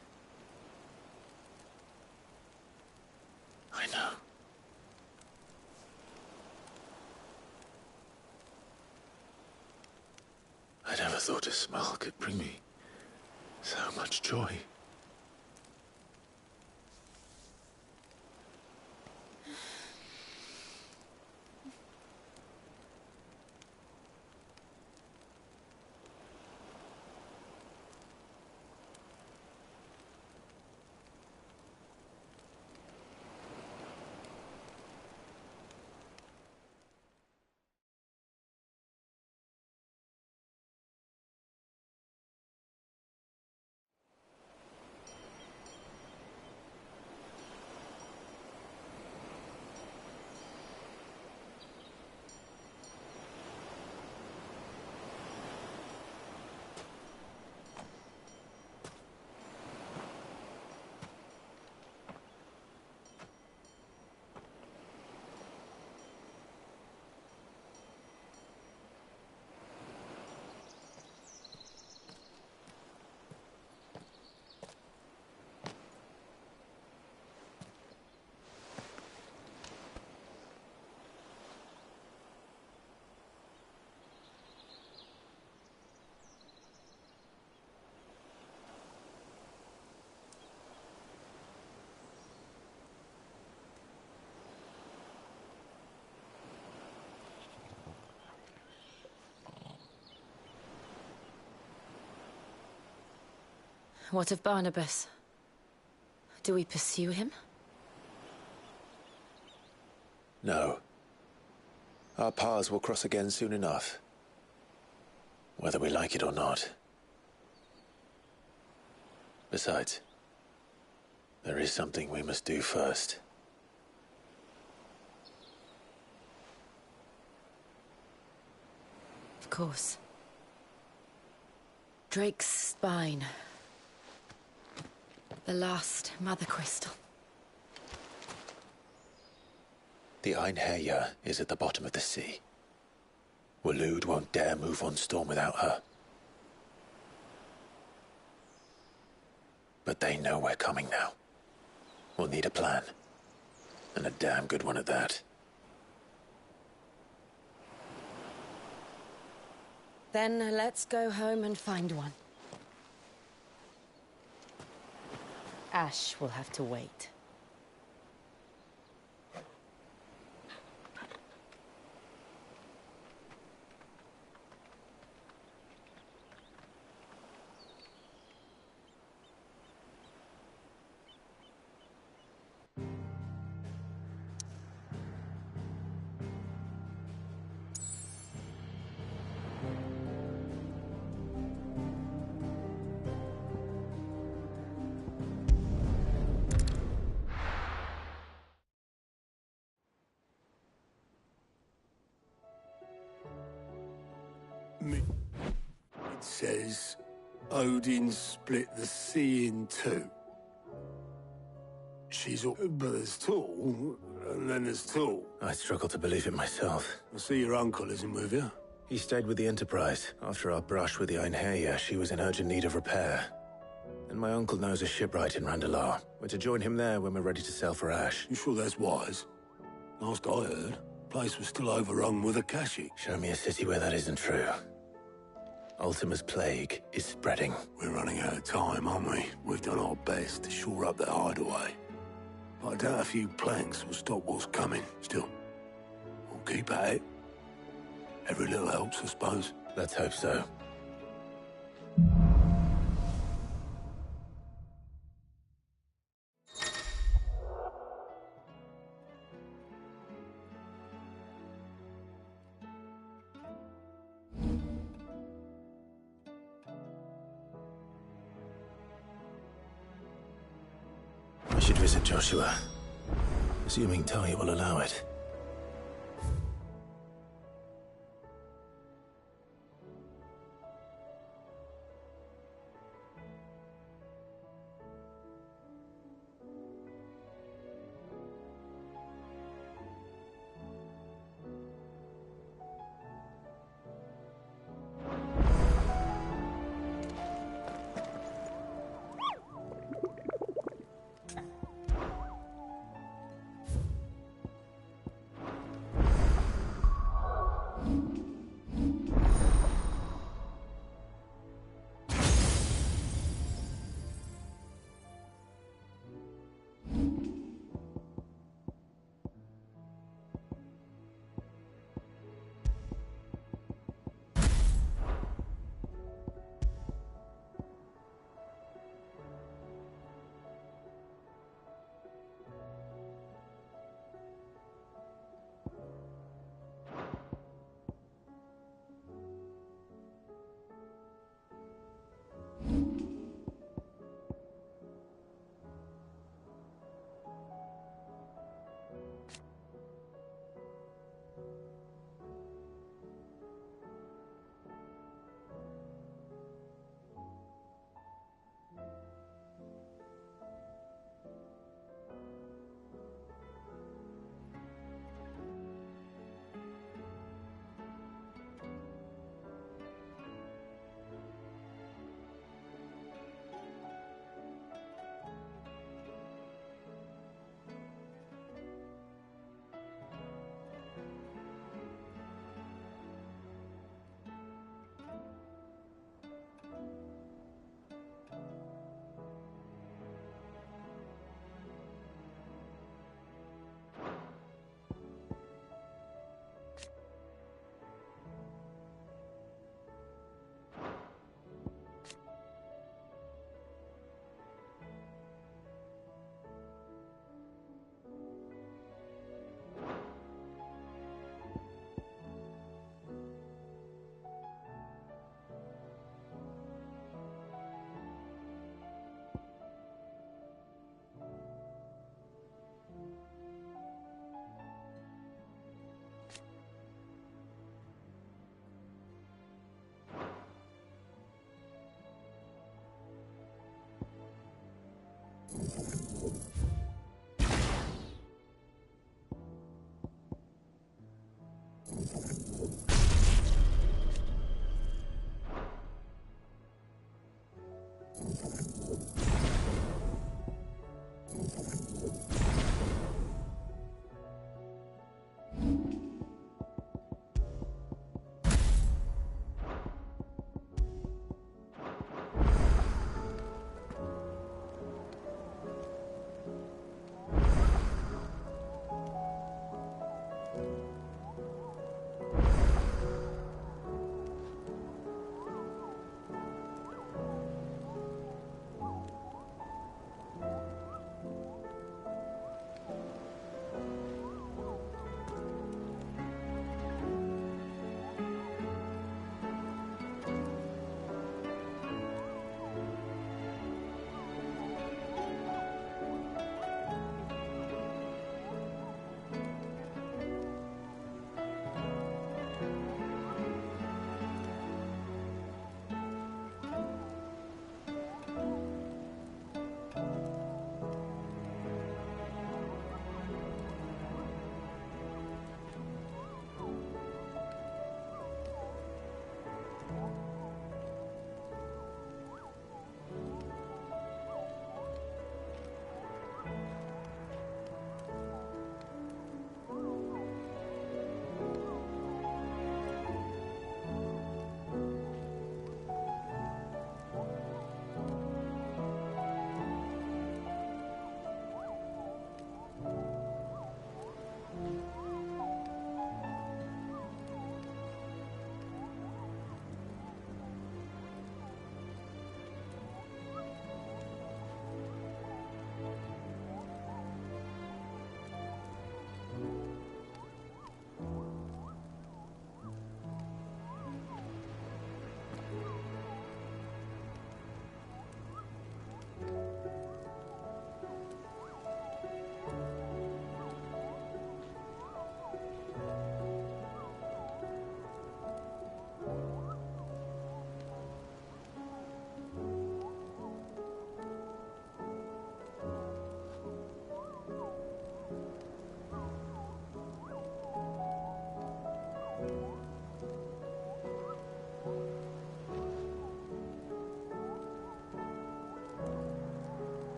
I know. I never thought a smile could bring me so much joy. What of Barnabas? Do we pursue him? No. Our paths will cross again soon enough. Whether we like it or not. Besides, there is something we must do first. Of course. Drake's spine. The last Mother Crystal. The Einherjar is at the bottom of the sea. Waloed won't dare move on Storm without her. But they know we're coming now. We'll need a plan. And a damn good one at that. Then let's go home and find one. Ash will have to wait. It says Odin split the sea in two. She's all, but there's tall, and then there's tall. I struggle to believe it myself. I see your uncle isn't with you. He stayed with the Enterprise. After our brush with the Einherjar, she was in urgent need of repair. And my uncle knows a shipwright in Randalar. We're to join him there when we're ready to sail for Ash. You sure that's wise? Last I heard, the place was still overrun with Akashic. Show me a city where that isn't true. Ultima's plague is spreading. We're running out of time, aren't we? We've done our best to shore up the hideaway. But I doubt a few planks will stop what's coming. Still, we'll keep at it. Every little helps, I suppose. Let's hope so. I should visit Joshua, assuming Talia will allow it.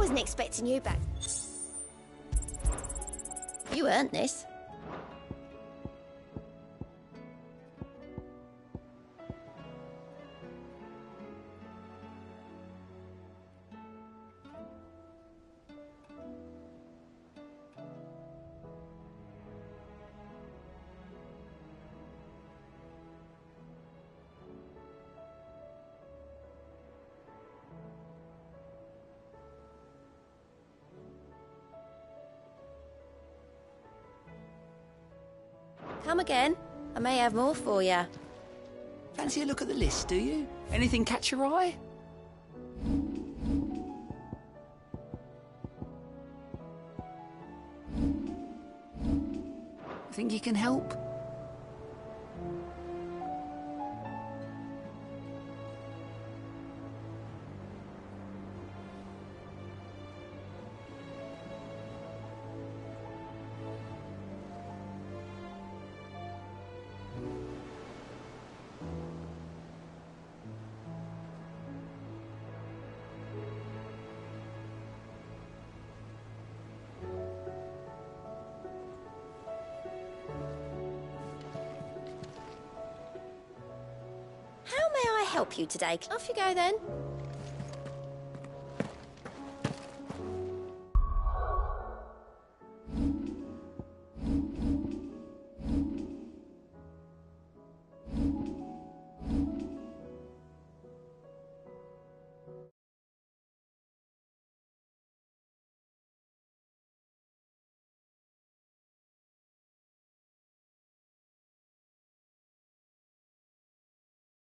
wasn't expecting you back. You earned this. Come again. I may have more for you. Fancy a look at the list, do you? Anything catch your eye? Think you can help? How may I help you today? Off you go then.